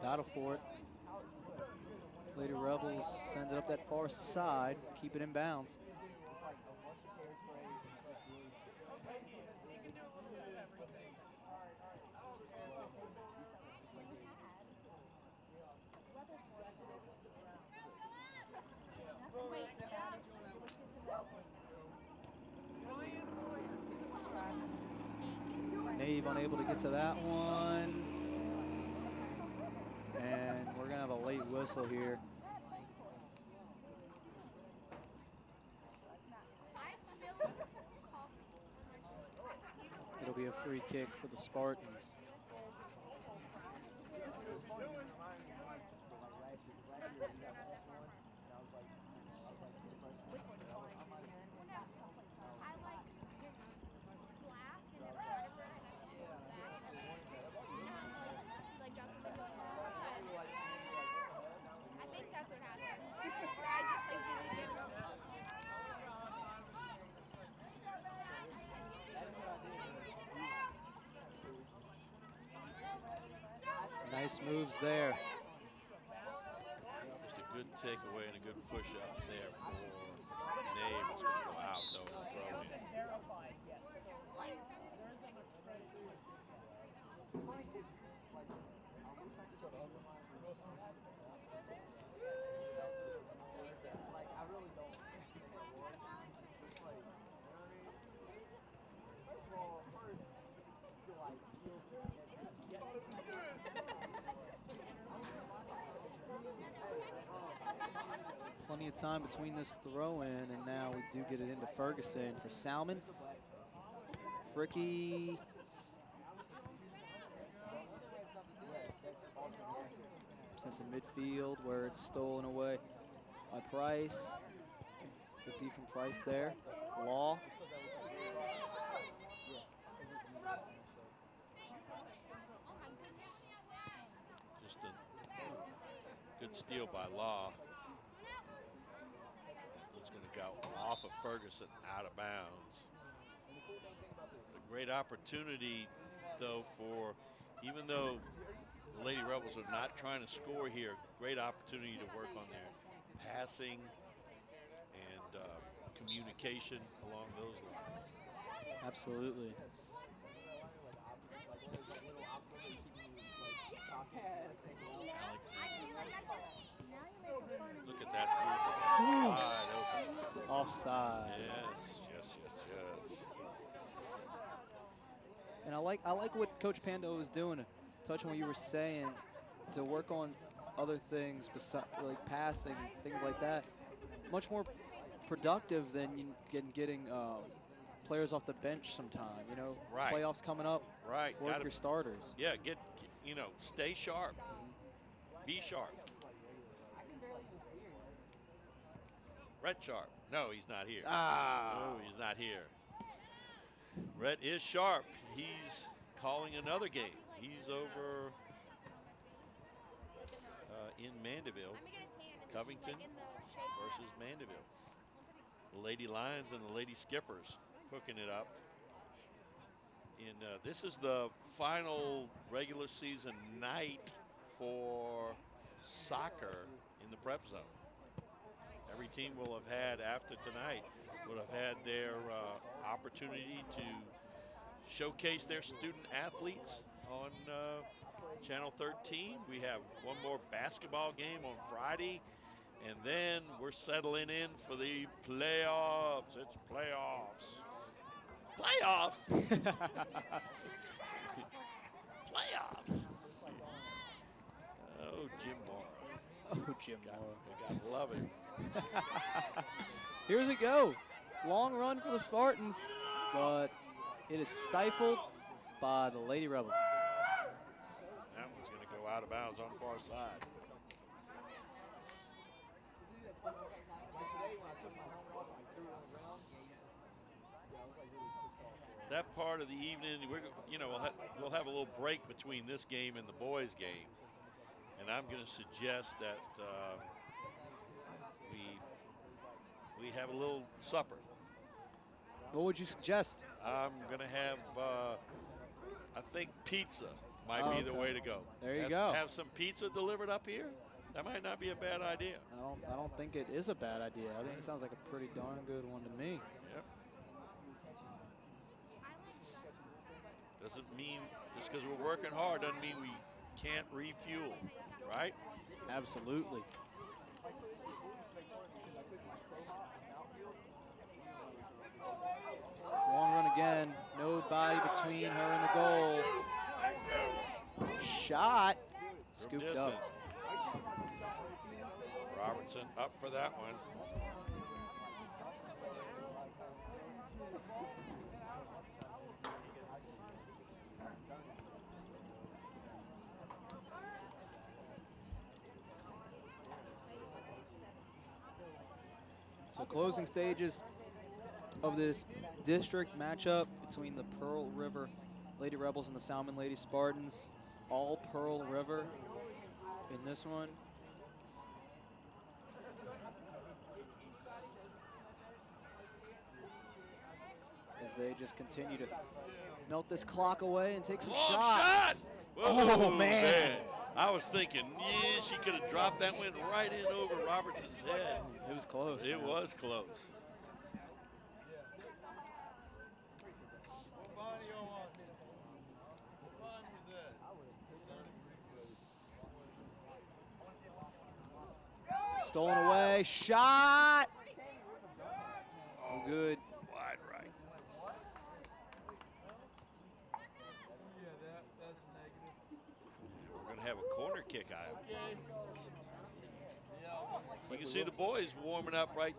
Battle for it. Lady Rebels sends it up that far side, keep it in bounds. Nave unable to get to that one. And we're gonna have a late whistle here. It'll be a free kick for the Spartans. Nice moves there. Just a good takeaway and a good push up there for Nave. It's going to go out, though, and throw in. Plenty of time between this throw-in, and now we do get it into Ferguson for Salmen. Fricky. Sent to midfield where it's stolen away by Price. Good D from Price there. Law. Just a good steal by Law. It's going to go off of Ferguson out of bounds. Great opportunity, though, for, even though the Lady Rebels are not trying to score here, great opportunity to work on their passing and communication along those lines. Absolutely. Look at that through, wide open. Offside. Yes, yes, yes, yes. And I like what Coach Pando was doing, touching what you were saying, to work on other things besides like passing, things like that. Much more productive than getting players off the bench sometime. You know, Right. Playoffs coming up. Right. Work your starters. Yeah, you know, stay sharp. Be sharp. Rhett Sharp. No, he's not here. No, he's not here. Rhett is sharp. He's calling another game. He's over in Mandeville. Covington versus Mandeville. The Lady Lions and the Lady Skippers hooking it up. This is the final regular season night for soccer in the Prep Zone. Every team will have had, after tonight, would have had their opportunity to showcase their student athletes on Channel 13. We have one more basketball game on Friday, and then we're settling in for the playoffs. It's playoffs. Playoffs? Playoffs. Oh, Jim Moore. Oh, Jim Moore. We gotta love it. Here's it go. Long run for the Spartans, but it is stifled by the Lady Rebels. That one's going to go out of bounds on the far side. That part of the evening, we'll have a little break between this game and the boys' game, and I'm going to suggest that we have a little supper. What would you suggest? I'm going to have, I think pizza might be the way to go. There you go. Have some pizza delivered up here. That might not be a bad idea. I don't think it is a bad idea. I think it sounds like a pretty darn good one to me. Yep. Doesn't mean, just because we're working hard doesn't mean we can't refuel, right? Absolutely. Long run again. Nobody between her and the goal. Shot. Scooped up. Robertson up for that one. So closing stages of this district matchup between the Pearl River Lady Rebels and the Salmen Lady Spartans. All Pearl River in this one. As they just continue to melt this clock away and take some shots. Whoa, oh, man. I was thinking, yeah, she could have dropped that one right in over Robertson's head. It was close. It was close. Stolen away, shot. Oh, good. Wide right. We're going to have a corner kick out. You can see the boys warming up right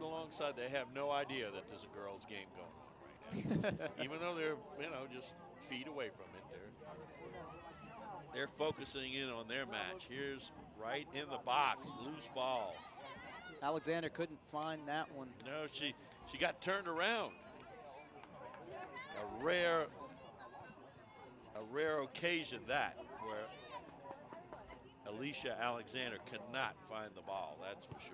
alongside. They have no idea that there's a girls' game going on right now. Even though they're, just feet away from it, they're focusing in on their match. Here's right in the box, loose ball. Alexander couldn't find that one. No, she got turned around. A rare occasion that, where Alicia Alexander cannot find the ball, that's for sure.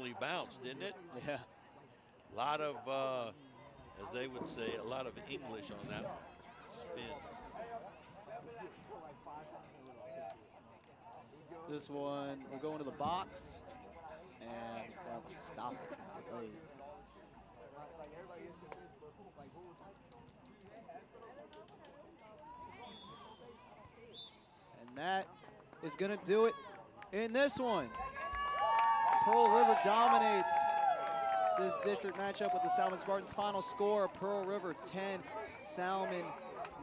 originally bounced, didn't it? Yeah. A lot of, as they would say, a lot of English on that spin. This one will go into the box, and that will stop it. Right. And that is going to do it in this one. Pearl River dominates this district matchup with the Salmen Spartans. Final score, Pearl River 10, Salmen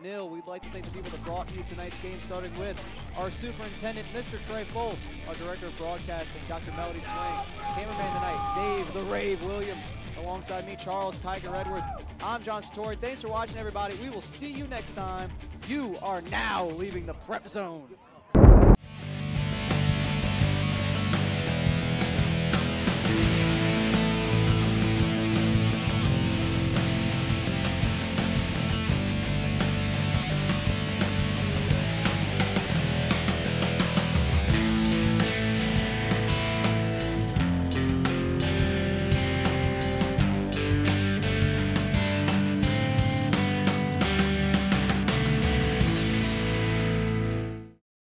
0. We'd like to thank the people that brought you tonight's game, starting with our superintendent, Mr. Trey Folse, our director of broadcasting, Dr. Melody Swing, cameraman tonight, Dave the Rave Williams, alongside me, Charles Tiger Edwards. I'm John Satori. Thanks for watching, everybody. We will see you next time. You are now leaving the Prep Zone.